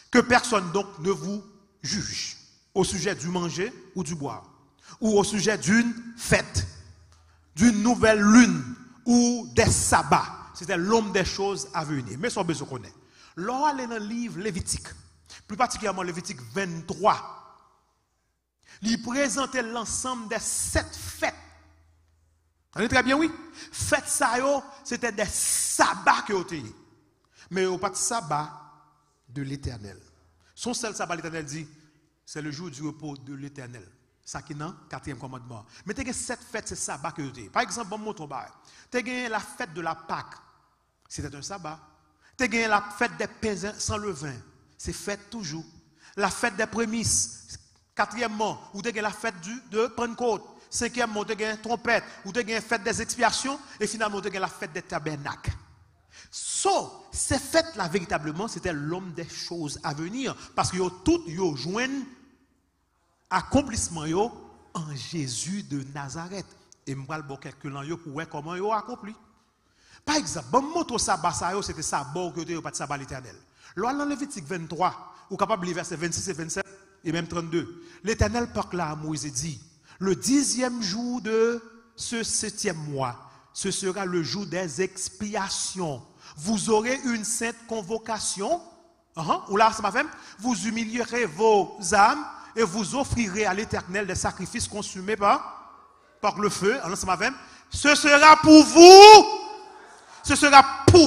Que personne donc ne vous juge au sujet du manger ou du boire, ou au sujet d'une fête, d'une nouvelle lune ou des sabbats. C'était l'homme des choses à venir. Mais ça, besoin de connaître. Lorsqu'on est dans le livre Lévitique, plus particulièrement Lévitique 23, il présentait l'ensemble des 7 fêtes. Vous avez très bien, oui? Fêtes ça, c'était des sabbats qui ont été. Mais il n'y a pas de sabbat de l'Éternel. Son seul sabbat, l'Éternel dit, c'est le jour du repos de l'Éternel. Ça qui est dans le 4e commandement. Mais tu as 7 fêtes, c'est sabbat que tu as. Par exemple, bon mot, tu as la fête de la Pâque. C'était un sabbat. Tu as la fête des pains sans levain. C'est fête toujours. La fête des prémices. 4e, ou tu as la fête de Pentecôte. 5e, tu as trompette. Ou tu as la fête des expiations. Et finalement, tu as la fête des tabernacles. Ces fêtes-là, véritablement, c'était l'homme des choses à venir. Parce que tout joignent accomplissement en Jésus de Nazareth. Et je vais vous quelques langues pour voir comment ils ont accompli. Par exemple, bon moto sabbat, c'était sabbat que vous pas de sabbat l'éternel. Lors dans Lévitique 23, vous êtes capable de lire versets 26 et 27 et même 32. L'Éternel parle à Moïse et dit, le 10e jour de ce 7e mois, ce sera le jour des expiations. Vous aurez une sainte convocation. Ou là, ça m'a fait. Vous humilierez vos âmes et vous offrirez à l'Éternel des sacrifices consumés par le feu. Alors, ça m'a fait. Ce sera pour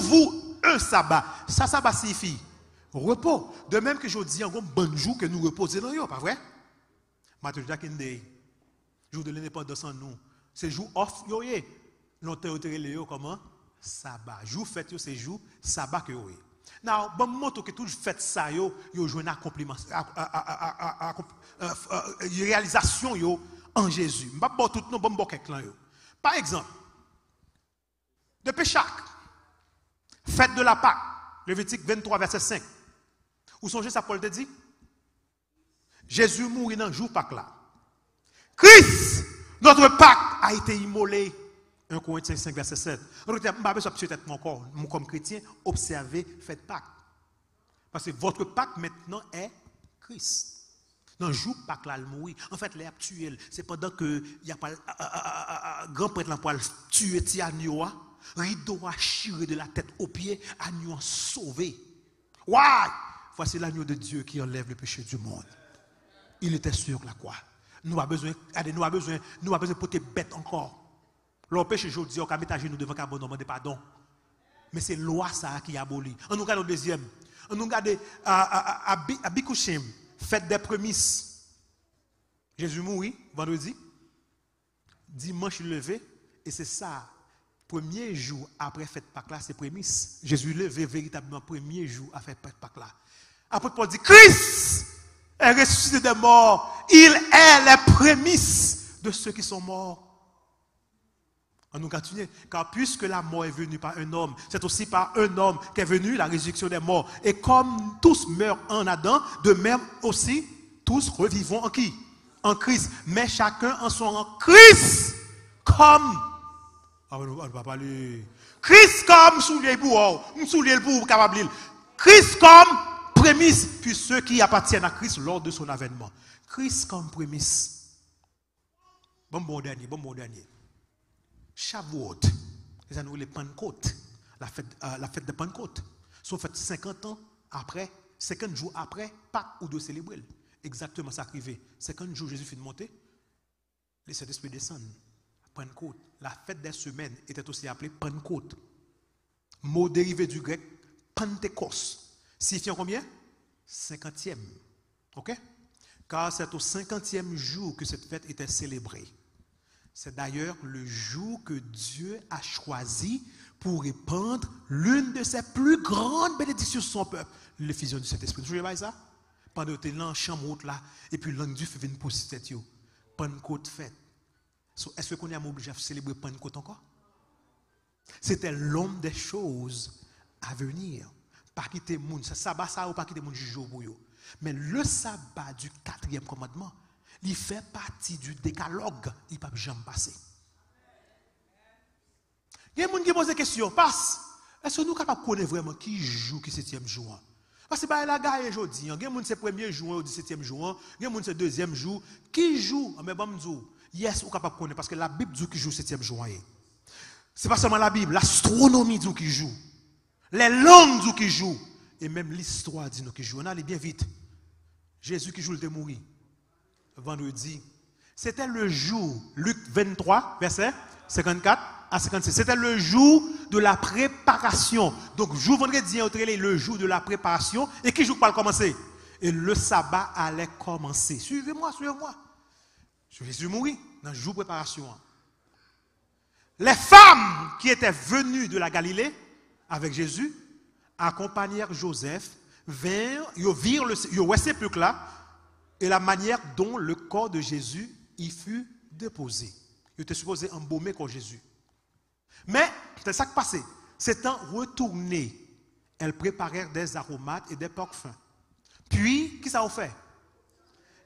vous un sabbat. Ça, sabbat signifie repos. De même que je dis, en gros, bon jour que nous reposons dans nous, pas vrai? Martin Luther King Day, jour de l'indépendance en nous. C'est jour off, longtemps, comment? Sabbat. Jour fête, c'est jour sabbat que vous avez. Now, bon moto que tout fait ça, yo joué un accomplissement, réalisation yo en Jésus. M'pa bon tout non bon quelqu'un yo. Par exemple, de Pêchac, fête de la Pâque, Lévitique 23 verset 5. Vous songez ça Paul te dit? Jésus mourit dans le jour Pâque là. Christ, notre Pâque a été immolé. 1 Corinthiens 5, verset 7. Je ne vais pas peut-être mon corps, comme chrétien, observer, faites Pâques. Parce que votre Pâque maintenant est Christ. Dans le jour Pâques là, il mourit. En fait, il est actuel. C'est pendant que il y a pas grand prêtre pour tuer ti agneau, rideau a chiré de la tête aux pieds, agneau sauvé. Why? Voici l'agneau de Dieu qui enlève le péché du monde. Il était sur la croix. Nous avons besoin de porter bête encore. Le péché aujourd'hui, on a mis à genoux devant Cabon, demander pardon. Mais c'est loi ça qui abolit. On nous regarde au deuxième. On nous regarde à Bikouchim, fête des prémices. Jésus mourit vendredi. Dimanche levé. Et c'est ça. Premier jour après fête Pâques là, c'est prémices. Jésus levé véritablement premier jour après fête Pâques là. Après Paul dit, Christ est ressuscité des morts. Il est les prémices de ceux qui sont morts. On nous continue. Car puisque la mort est venue par un homme, c'est aussi par un homme qu'est venue la résurrection des morts. Et comme tous meurent en Adam, de même aussi, tous revivons en qui? En Christ. Mais chacun en son rang. Christ comme On ne va pas parler. Christ comme soulier pour vous, soulier pour capable. Christ comme prémisse, puis ceux qui appartiennent à Christ lors de son avènement. Christ comme prémisse. Bon dernier. Shavuot, les années les Pentecôte, la fête de Pentecôte. Sauf fait 50 ans après, 50 jours après, Pâques ou de célébrer. Exactement ça arrivé. 50 jours Jésus finit de monter, le Saint-Esprit descend. Pentecôte, la fête des semaines était aussi appelée Pentecôte. Mot dérivé du grec Pentécoste. Signifiant combien? 50e. Ok? Car c'est au 50e jour que cette fête était célébrée. C'est d'ailleurs le jour que Dieu a choisi pour répandre l'une de ses plus grandes bénédictions sur son peuple, l'effusion du Saint-Esprit. Vous voyez ça? Pendant que tu es dans la chambre là, et puis l'ange Dieu fait venir pour cette Pentecôte fête. Est-ce qu'on est obligé de célébrer Pentecôte encore? C'était l'homme des choses à venir. Pas quitter le monde. C'est sabbat ça ou pas quitter le monde juge pour eux. Mais le sabbat du 4e commandement, il fait partie du décalogue. Il ne peut jamais passer. Il y a des gens qui posent des questions. Est-ce que nous sommes capables de connaître vraiment qui joue qui 7e jour? Parce que la guerre aujourd'hui, il y a des gens qui c'est 1er jour ou 17e jour, il y a des gens qui c'est 2e jour. Qui joue? Mais bon, yes, ou capable de connaître parce que la Bible dit qu'il joue 7e jour. Ce n'est pas seulement la Bible, l'astronomie dit qu'il joue. Les langues disent qu'il joue. Et même l'histoire dit qu'il joue. On allait bien vite. Jésus qui joue le mourir. Vendredi. C'était le jour, Luc 23, verset 54 à 56. C'était le jour de la préparation. Donc, jour vendredi, le jour de la préparation. Et qui joue pas le commencer? Et le sabbat allait commencer. Suivez-moi. Jésus mourit dans le jour de préparation. Les femmes qui étaient venues de la Galilée avec Jésus accompagnèrent Joseph vers, ils virent le sépulcre là et la manière dont le corps de Jésus y fut déposé. Il était supposé embaumer comme Jésus. Mais c'est ça qui passait. S'étant retourné, elles préparèrent des aromates et des parfums. Puis, qu'est-ce ça a fait?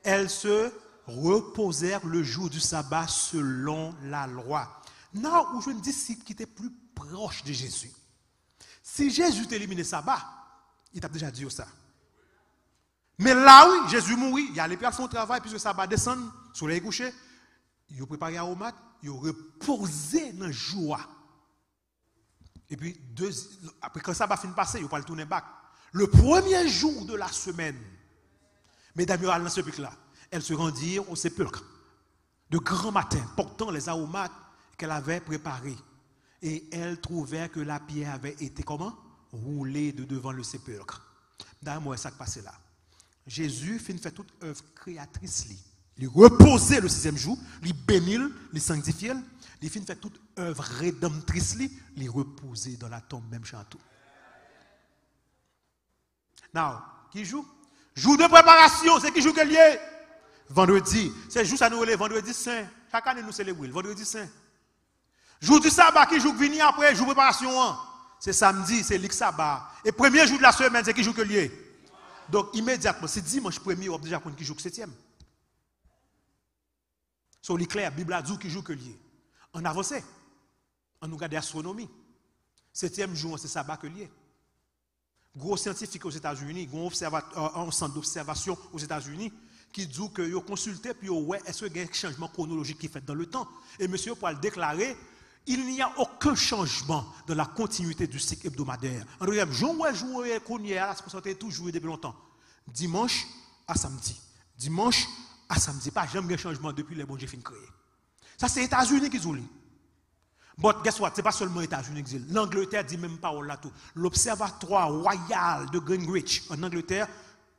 Elles se reposèrent le jour du sabbat selon la loi. Là où je un disciple qui était plus proche de Jésus. Si Jésus éliminé le sabbat, il t'a déjà dit ça. Mais là, oui, Jésus mourit, il allait faire son travail, puis le sabbat descend, le soleil couché, il a préparé aromates, il a reposé dans la joie. Et puis, après que le sabbat finit de passer, il n'a pas le tourner back. Le premier jour de la semaine, mesdames, dans ce sépulcre-là, elles se rendirent au sépulcre de grand matin, portant les aromates qu'elle avait préparés. Et elles trouvèrent que la pierre avait été comment? Roulée de devant le sépulcre. D'ailleurs, ça qui passait là. Jésus fait toute œuvre créatrice. Il reposait le 6e jour, il bénit, il sanctifie, il fait toute œuvre rédemptrice, il reposait dans la tombe même château. Now, qui joue? Jour de préparation, c'est qui joue quel lié? Vendredi. C'est jour ça nous relève, vendredi saint. Chaque année nous célébrons, vendredi saint. Jour du sabbat, qui joue venir après, jour de préparation. C'est samedi, c'est le sabbat. Et premier jour de la semaine, c'est qui joue que lié? Donc immédiatement, c'est dimanche premier, on a déjà qui joue que 7e. Sur l'éclair, la Bible a dit qui joue que lié. On avance. On nous regarde l'astronomie. 7e jour, c'est sabbat que lié. Gros scientifique aux États-Unis, un centre d'observation aux États-Unis qui dit que vous consultez puis ouais, est-ce qu'il y a un changement chronologique qui est fait dans le temps? Et monsieur pour le déclarer, il n'y a aucun changement dans la continuité du cycle hebdomadaire. En deuxième, jouer là, c'est toujours depuis longtemps. Dimanche à samedi. Dimanche à samedi. Pas jamais de changement depuis les bons Dieu fin créé. Ça, c'est les États-Unis qui disent. But guess what? Ce n'est pas seulement les États-Unis qui disent. L'Angleterre dit même parole là tout. L'Observatoire royal de Greenwich en Angleterre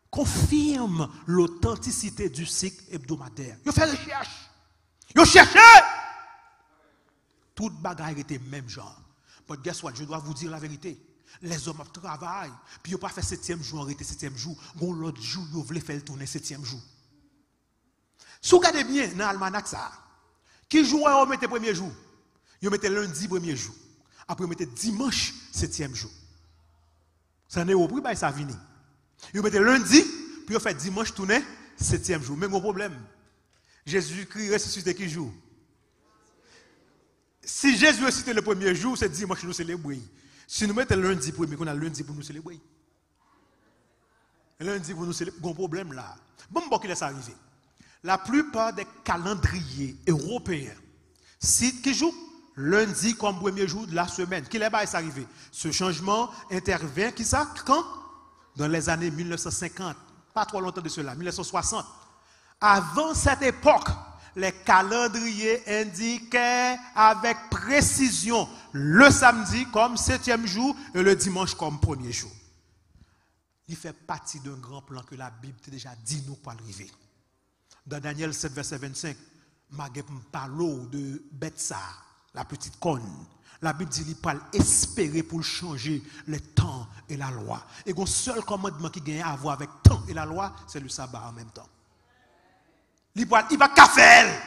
confirme l'authenticité du cycle hebdomadaire. Ils ont fait recherche. Ils ont cherché. Toute bagaille était même genre. But guess what? Je dois vous dire la vérité. Les hommes travaillent. Puis ils n'ont pas fait 7e jour, arrêté 7e jour. Bon, l'autre jour, ils voulaient faire le tourner 7e jour. Si vous regardez bien dans l'almanach, ça, qui joue on mettait premier jour? Ils mettaient lundi premier jour. Après, ils mettaient dimanche 7e jour. Ça n'est au prix, ça vient. Ils mettaient lundi, puis ils fait dimanche tourner 7e jour. Même au problème. Jésus-Christ ressuscité qui joue? Si Jésus a cité le premier jour, c'est dimanche nous célébrer. Si nous mettons lundi premier, qu'on a lundi pour nous célébrer. Lundi pour nous célébrer, il y a un problème là. Bon, qui laisse arriver. La plupart des calendriers européens citent qui joue lundi comme premier jour de la semaine. Qui est arrivé? Ce changement intervient, qui ça? Quand? Dans les années 1950. Pas trop longtemps de cela, 1960. Avant cette époque, les calendriers indiquaient avec précision le samedi comme 7e jour et le dimanche comme premier jour. Il fait partie d'un grand plan que la Bible a déjà dit nous pour arriver. Dans Daniel 7, verset 25, Magep parle de Betsa, la petite conne. La Bible dit qu'il parle espérer pour changer le temps et la loi. Et le seul commandement qui gagne à voir avec temps et la loi, c'est le sabbat en même temps. Il va faire.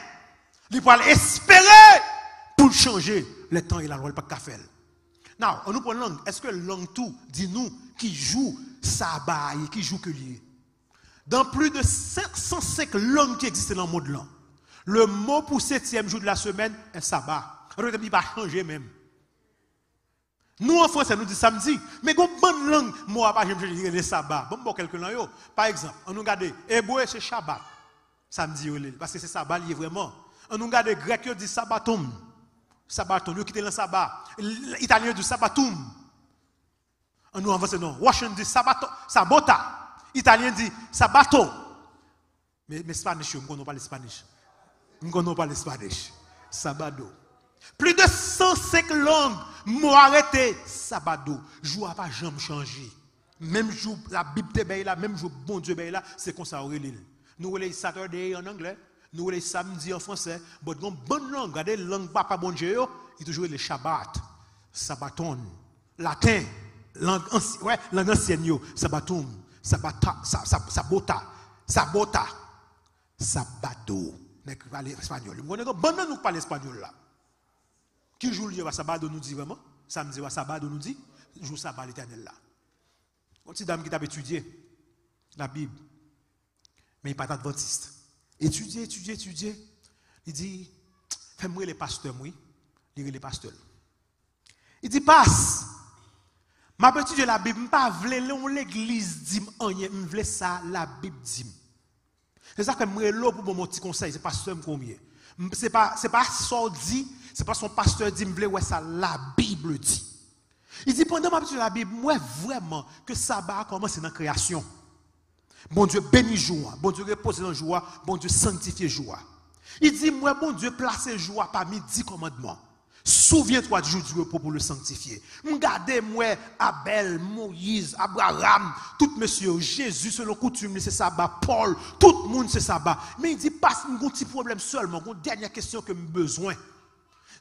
Il va espérer pour changer le temps et la loi. Il va pas faire. Now, on nous prend langue. Est-ce que langue tout dit nous qui joue sabbat et qui joue que lié? Dans plus de 505 langues qui existent dans le monde là, le mot pour 7e jour de la semaine est sabbat. Il va changer même. Nous en français nous dit samedi, mais une bonne langue, moi pas j'aime dire le sabbat. Bon quelqu'un là yo. Par exemple, on nous regarde hébreu c'est Shabbat. Samedi parce que c'est sabbat lié vraiment. On nous regarde grec yo dit sabbatum. Sabbatum, yo quitter le sabbat. Italien dit sabbatum. On nous avance non. Russian dit sabbato, sabota. Italien dit sabato. Mais Spanish, on ne parle pas Spanish. On ne parle pas Spanish. Sabado. Plus de 105 langues m'ont arrêté. Sabado. Jour n'a pas jamais changé. Même jour, la Bible te là, même jour, bon Dieu là, c'est comme ça. Nous les Saturday en anglais, nous les samedi en français. Mais une bonne langue, regardez, langue papa bon Dieu, il toujours les Shabbat, Sabbaton, latin, langue ancienne, Sabbatum, Sabata, Sabota, Sabota, Sabado. Mais parler espagnol. Nous parlons espagnol là. Qui joue le sabbat nous dit vraiment? Samedi le sabbat nous dit, joue sabbat l'éternel là. Une petite dame qui t'a étudié la Bible, mais il n'est pas adventiste. Étudier. Il dit, fais-moi les pasteurs, moi. Lire les pasteurs. Il dit, passe. Ma petite de la Bible, je ne pas l'église dit rien, je veux ça, la Bible dit. C'est ça que je suis là pour mon petit conseil, c'est pasteur combien. C'est pas son dit, c'est pas son pasteur dit, je veux ouais ça, la Bible dit. Il dit, pendant ma petite de la Bible, moi vraiment que sabbat a commencé dans la création. Bon Dieu bénit joie, bon Dieu repose dans joie, bon Dieu sanctifie joie. Il dit, moi bon Dieu place joie parmi 10 commandements. Souviens-toi du jour du repos pour le sanctifier. Regardez-moi Abel, Moïse, Abraham, tout monsieur, Jésus selon coutume, c'est sabbat, Paul, tout le monde c'est sabbat. Mais il dit, passe un petit problème seulement, une dernière question que j'ai besoin.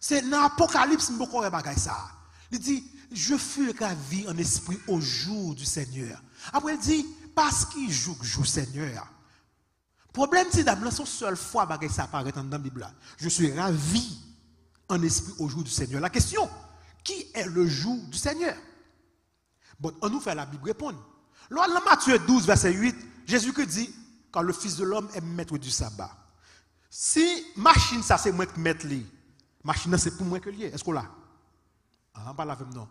C'est dans l'Apocalypse, je ne sais ça. Il dit, je fus ravi en esprit au jour du Seigneur. Après il dit, parce qu'il joue Seigneur. Problème, c'est que c'est la seule fois que ça apparaît dans la Bible. Je suis ravi en esprit au jour du Seigneur. La question, qui est le jour du Seigneur? Bon, on nous fait la Bible répondre. Lors de Matthieu 12, verset 8, Jésus-Christ dit, quand le Fils de l'homme est maître du sabbat. Si machine, ça c'est moi qui maître li, machine, c'est pour moi que lié. Est-ce qu'on l'a? Ah, pas la même non.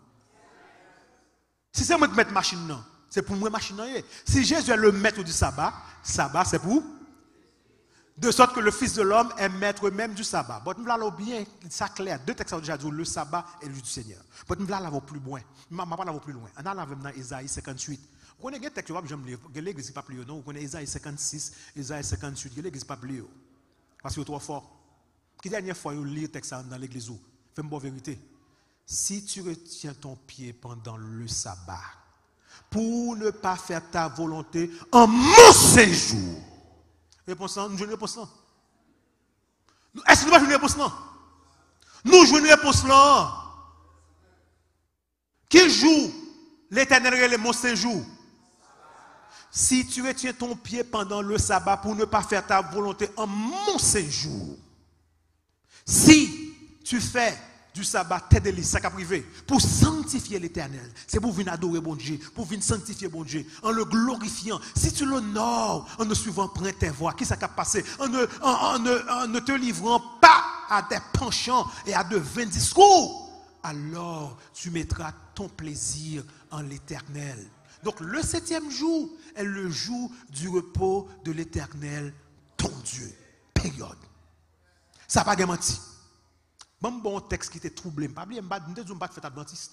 Si c'est moi qui maître machine, non. C'est pour moi machine. Si Jésus est le maître du sabbat, sabbat c'est pour. De sorte que le Fils de l'homme est maître même du sabbat. Bon, nous allons bien, ça clair. Deux textes ont déjà dit le sabbat est le jour du Seigneur. Bon, nous allons plus loin. Je ne vais pas aller plus loin. On allons dans Isaïe 58. Vous connaissez un texte, j'aime lire. L'église n'est pas plus non. Vous connaissez Isaïe 56, Isaïe 58. L'église n'est pas plus parce que c'est trop fort. Qui dernière fois vous lisez le texte dans l'église? Fais-moi bonne vérité. Si tu retiens ton pied pendant le sabbat, pour ne pas faire ta volonté en mon séjour. Réponse, nous jouons une réponse là. Est-ce que nous jouons une réponse là? Nous jouons une réponse là. Qui joue l'éternel et mon séjour? Si tu retiens ton pied pendant le sabbat pour ne pas faire ta volonté en mon séjour. Si tu fais du sabbat tes délices, ça privé, pour sanctifier l'éternel. C'est pour venir adorer bon Dieu, pour venir sanctifier bon Dieu, en le glorifiant. Si tu l'honores en ne suivant point tes voies, qui ça a passé? En ne te livrant pas à des penchants et à de vains discours, alors tu mettras ton plaisir en l'Éternel. Donc le 7e jour est le jour du repos de l'Éternel, ton Dieu. Période. Ça n'a pas menti. Bon texte qui était troublé. Je ne sais pas faire adventiste.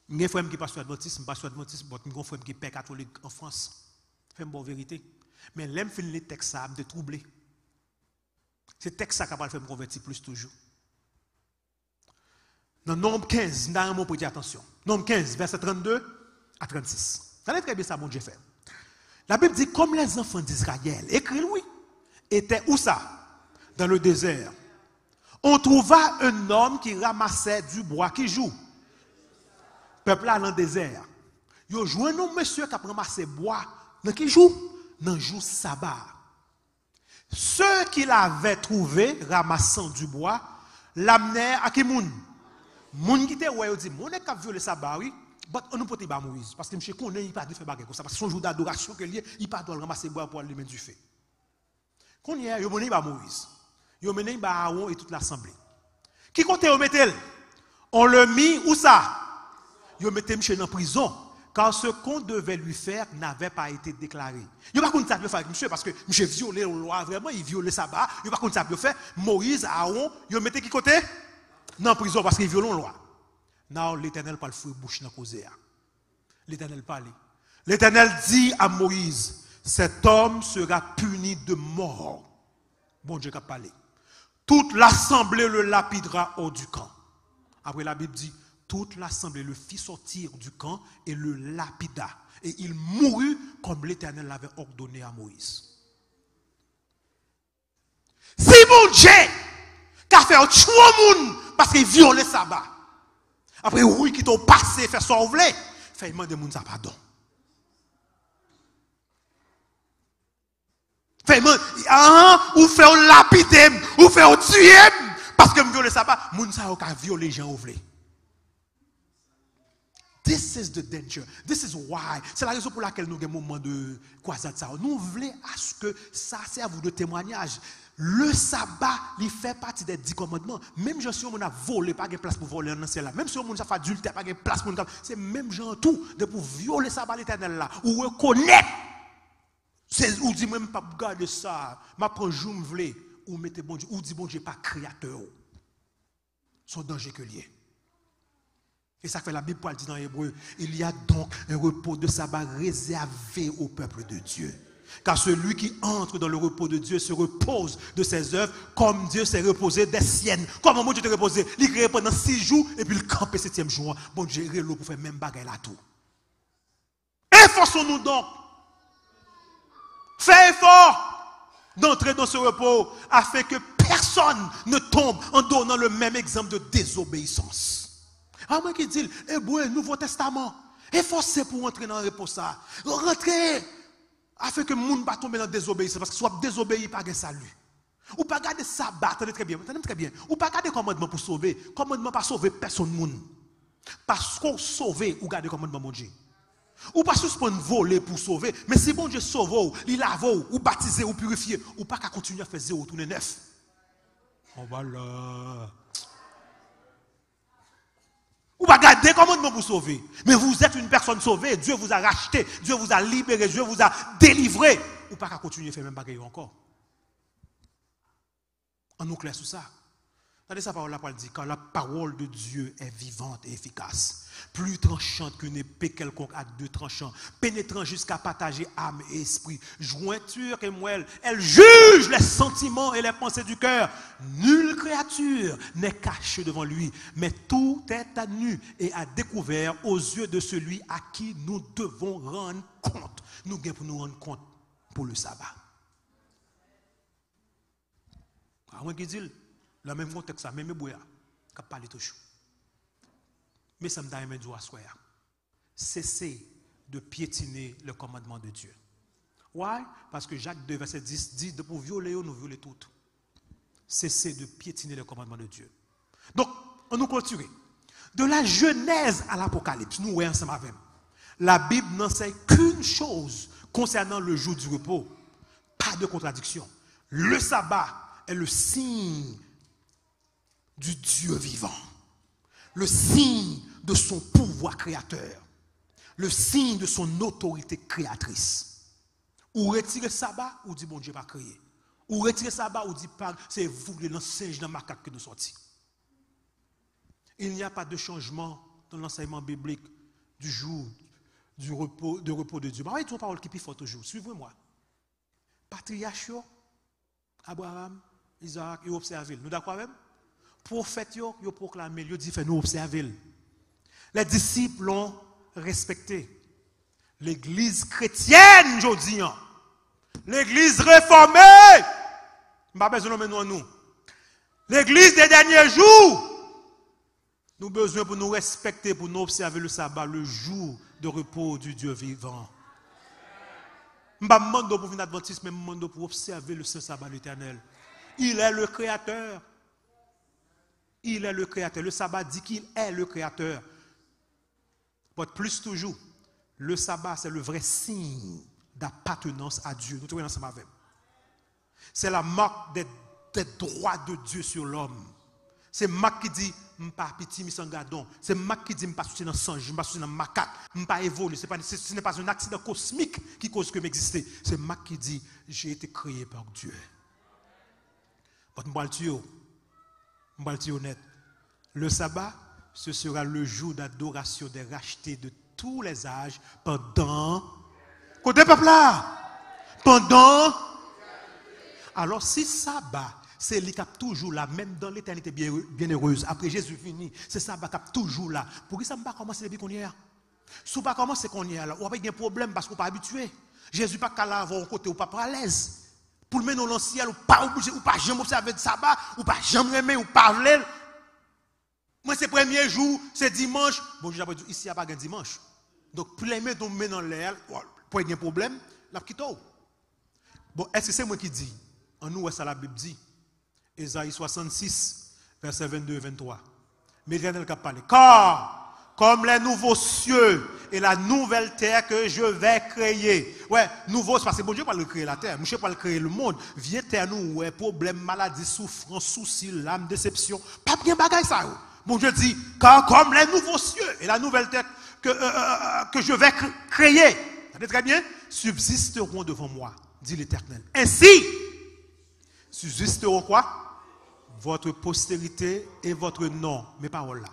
Je suis un frère qui passe sur adventiste, je ne suis pas adventiste, mais je suis un frère qui est père catholique en France. C'est une bonne vérité. Mais l'aime finir les textes, ça me troublé. C'est texte ça qui va faire me convertir plus toujours. Dans Nombre 15, nous avons prêté attention. Nombre 15, verset 32 à 36. Ça n'est très bien ça, mon Dieu fait. La Bible dit, comme les enfants d'Israël, écrit oui, étaient où ça? Dans le désert. On trouva un homme qui ramassait du bois qui joue. Peuple là dans le désert. Yo joué un monsieur qui a ramassé bois dans qui joue? Dans le jour sabbat. Ceux qui l'avaient trouvé ramassant du bois l'amenèrent à qui moun? Moun qui était ouais dit mon est cap violer sabbat oui, but on nous peut pas Moïse parce que monsieur connaît il pas de faire bagarre comme ça parce que son jour d'adoration que lié, il pas doit ramasser bois pour lui mettre du feu. Qu'on y est, yo mené ba Moïse. Yo mené ba Aaron et toute l'assemblée. Qui comptait au mettel? On le mit où ça? Yo mettait monsieur dans prison car ce qu'on devait lui faire n'avait pas été déclaré. Yo pas contre ça faire avec monsieur parce que monsieur violait la loi vraiment, il violait sabbat, yo pas contre ça faire. Moïse, Aaron, yo mettait qui côté? Dans prison parce qu'il viole la loi. Now l'Éternel parle fouet bouche dans causer. L'Éternel parle. L'Éternel dit à Moïse, cet homme sera puni de mort. Bon Dieu a parlé. Toute l'assemblée le lapidera hors du camp. Après la Bible dit, toute l'assemblée le fit sortir du camp et le lapida. Et il mourut comme l'Éternel l'avait ordonné à Moïse. Si mon Dieu qu'a fait tuer le monde parce qu'il viole le sabbat. Après, oui, qui t'ont passé, fait ça, vous voulez, fait demander moun ça pardon. Fait ou fait lapider, ou fait tuer, parce que me viole le sabbat, moun ça a violé les gens, vous voulez. This is the danger. This is why. C'est la raison pour laquelle nous avons un moment de croisade. Nous voulons à ce que ça serve de témoignage. Le sabbat, il fait partie des 10 commandements. Même si on a volé, pas de place pour voler dans celle-là. Même si on a fait adultère, pas de place pour c'est même genre tout de pour violer le sabbat l'éternel là. Ou reconnaître. Ou dit même pas garder ça. Ma prend jour me vle ou mettez bon Dieu ou dit bon Dieu pas créateur. Son danger que lié. Et ça fait la Bible pour le dire dans Hébreu, il y a donc un repos de sabbat réservé au peuple de Dieu. Car celui qui entre dans le repos de Dieu se repose de ses œuvres comme Dieu s'est reposé des siennes. Comment mon Dieu te reposé? Il crée pendant 6 jours et puis il campe le 7e jour. Bon Dieu, il pour faire même bagaille là tout. Efforçons-nous donc. Fais effort d'entrer dans ce repos afin que personne ne tombe en donnant le même exemple de désobéissance. Ah, moi qui dit, Hébreu, Nouveau Testament, efforcez pour entrer dans le repos ça. Rentrez afin que le monde ne pas tomber dans la désobéissance. Parce que soit désobéi, pas de salut. Ou pas garder sabbat, attendez très bien. Ou pas garder commandement pour sauver. Commandement pas sauver personne monde. Parce qu'on sauve ou garder commandement mon Dieu. Ou pas suspendre voler pour sauver. Mais si bon Dieu sauve, il lave ou baptise ou purifier, ou pas qu'à continuer à faire 0 tourner 9. Oh voilà. Ou pas garder commandement pour sauver. Mais vous êtes une personne sauvée. Dieu vous a racheté. Dieu vous a libéré. Dieu vous a délivré. Ou pas qu'à continuer à faire même bagaille encore. En nous clair sur ça. Regardez sa parole là pour dire, car la parole de Dieu est vivante et efficace, plus tranchante qu'une épée quelconque à 2 tranchants, pénétrant jusqu'à partager âme et esprit, jointure et moelle. Elle juge les sentiments et les pensées du cœur. Nulle créature n'est cachée devant lui, mais tout est à nu et à découvert aux yeux de celui à qui nous devons rendre compte. Nous devons pour nous rendre compte pour le sabbat. Alors, qui dit le même contexte, même boya, qui parle toujours. Mais ça me donne un doigt à cessez de piétiner le commandement de Dieu. Why? Parce que Jacques 2, verset 10 dit de pour violer, nous violer tout. Cessez de piétiner le commandement de Dieu. Donc, on nous continue. De la Genèse à l'Apocalypse, nous voyons ensemble avec. La Bible n'enseigne qu'une chose concernant le jour du repos. Pas de contradiction. Le sabbat est le signe du Dieu vivant, le signe de son pouvoir créateur, le signe de son autorité créatrice. Ou retirer le sabbat, ou dit bon Dieu pas créé. Ou retirer le sabbat, ou dit pas, c'est vous, les singes dans ma caque que nous sortis. Il n'y a pas de changement dans l'enseignement biblique du jour du repos de Dieu. Bah, trois paroles qui plus fortes toujours. Suivez-moi. Patriarche, Abraham, Isaac, ils observent. Nous d'accord même? Prophètes, ils proclamé, ils disent nous observer. Les disciples l'ont respecté. L'église chrétienne, je dis, l'église réformée, pas besoin de nous. L'église des derniers jours, nous avons besoin pour nous respecter, pour nous observer le sabbat, le jour de repos du Dieu vivant. Je ne demande pas pour venir adventiste, mais je demande pour observer le saint sabbat de l'Éternel. Il est le créateur. Il est le créateur. Le sabbat dit qu'il est le créateur. Plus toujours, le sabbat, c'est le vrai signe d'appartenance à Dieu. Nous trouvons ensemble avec. C'est la marque des droits de Dieu sur l'homme. C'est Marc qui dit, je ne pas petit, mais sans gardon. C'est Marc qui dit, je ne pas soucier dans le sang, je ne pas soucier dans le macaque, je ne pas évoluer. Ce n'est pas un accident cosmique qui cause que m'exister. C'est Marc qui dit, j'ai été créé par Dieu. Je vais le dire honnête. Le sabbat, ce sera le jour d'adoration des rachetés de tous les âges pendant. Côté peuple là. Pendant. Alors si sabbat, c'est lui qui est toujours là, même dans l'éternité bienheureuse. Après Jésus fini, c'est sabbat qui est toujours là. Pourquoi ça ne va pas commencer depuis qu'on y est? Si on ne va pas commencer qu'on y est là, on va pas un problème parce qu'on n'est pas habitué. Jésus n'est pas qu'à l'avoir au côté, ou pas à l'aise. Pour le mener dans le ciel, ou pas obligé, ou pas jamais observer de sabbat, ou pas jamais aimer, ou pas parler. Moi, c'est le premier jour, c'est dimanche. Bon, j'ai dit, ici, il n'y a pas de dimanche. Donc, pour les mettre dans l'air, pour qu'il y ait un problème, la quitte. Bon, est-ce que c'est moi qui dis? En nous, ça la Bible dit. Ésaïe 66, versets 22 et 23. Mais l'Éternel qui a parlé. Car, comme les nouveaux cieux et la nouvelle terre que je vais créer. Ouais, nouveau, c'est parce que bon Dieu ne va pas créer la terre. Je ne vais pas créer le monde. Viens terre nous, ouais, problème, maladie, souffrance, souci, l'âme, déception. Pas bien bagaille ça. Bon Dieu dit, car comme les nouveaux cieux et la nouvelle terre que je vais créer. Vous très bien? Subsisteront devant moi, dit l'Éternel. Ainsi, subsisteront quoi? Votre postérité et votre nom, mes paroles là,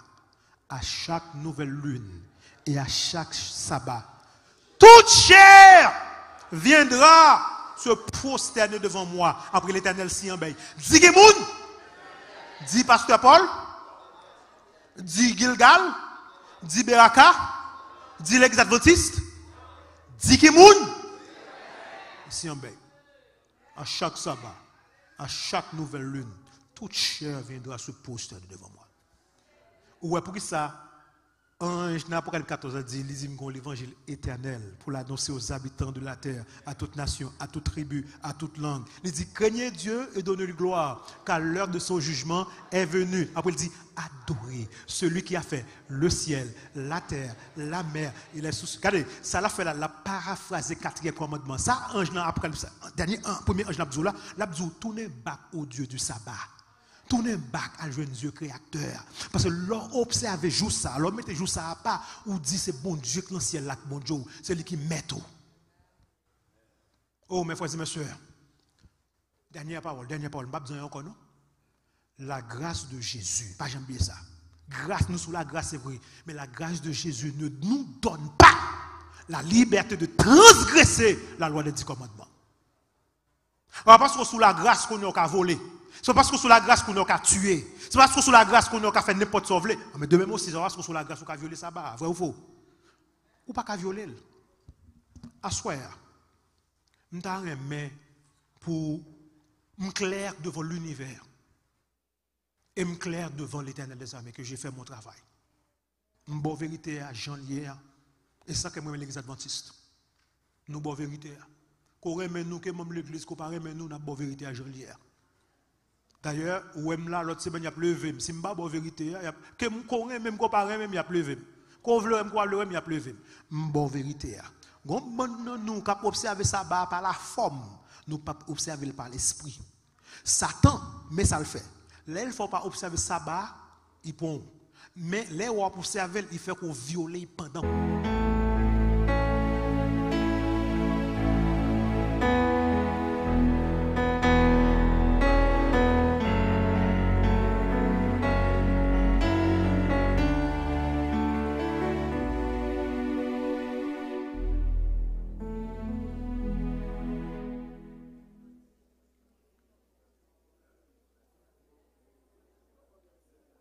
à chaque nouvelle lune et à chaque sabbat. Toute chair viendra se prosterner devant moi. Après l'Éternel s'y embête. Dis Gemoun, dis Pasteur Paul, dis Gilgal, dis Beraka, dis l'ex-adventiste, dis Gemoun, s'y embête. À chaque sabbat, à chaque nouvelle lune, toute chair viendra se prosterner devant moi. Ouais, pour ça, Ange dans Apocalypse 14 a dit, lisez l'évangile éternel pour l'annoncer aux habitants de la terre, à toute nation, à toute tribu, à toute langue. Il dit, craignez Dieu et donnez-lui gloire, car l'heure de son jugement est venue. Après, il dit, adorez celui qui a fait le ciel, la terre, la mer et les sources. Regardez, ça l'a fait la paraphrase 4e commandement. Ça, Ange dans Apocalypse, premier Ange l'a dit, tournez back au Dieu du sabbat. Tournez back à jeune Dieu créateur. Parce que l'on observe jour ça, l'on mette jour ça à pas, ou dit c'est bon Dieu qui est dans le ciel là, bon Dieu, c'est lui qui met tout. Oh mes frères et mes soeurs, dernière parole, pas besoin encore non? La grâce de Jésus, pas jamais oublier ça. Grâce, nous sous la grâce c'est vrai, mais la grâce de Jésus ne nous donne pas la liberté de transgresser la loi des 10 commandements. Parce que sous la grâce qu'on n'a qu'à voler. C'est parce que sous la grâce qu'on n'a qu'à tuer. C'est parce que sous la grâce qu'on n'a qu'à faire n'importe sauver. Mais de même aussi, c'est parce que sous la grâce qu'on a violer ça, vrai ou faux? Ou pas qu'à violer. Assoir. Je t'en pour me clair devant l'univers. Et me clair devant l'Éternel des armées que j'ai fait mon travail. Une bonne vérité à Jean Lier. Et ça que moi, l'église adventiste. Nous bonne vérité. Qu'on remet nous, que même l'église, qu'on pas remet nous, nous bonne vérité à Jean Lier. D'ailleurs, ou même là, l'autre semaine, il y a pleuvé. Si je ne sais pas la vérité, même comparé, même il y a pleuvé. Quand vous voulez, il y a pleuvé. Bonne vérité. Nous qui observer ça par la forme nous pas observer par l'esprit. Satan, mais ça le fait. Là, il ne faut pas observer sabbat, il prend. Mais là, on observe, il fait qu'on viole pendant.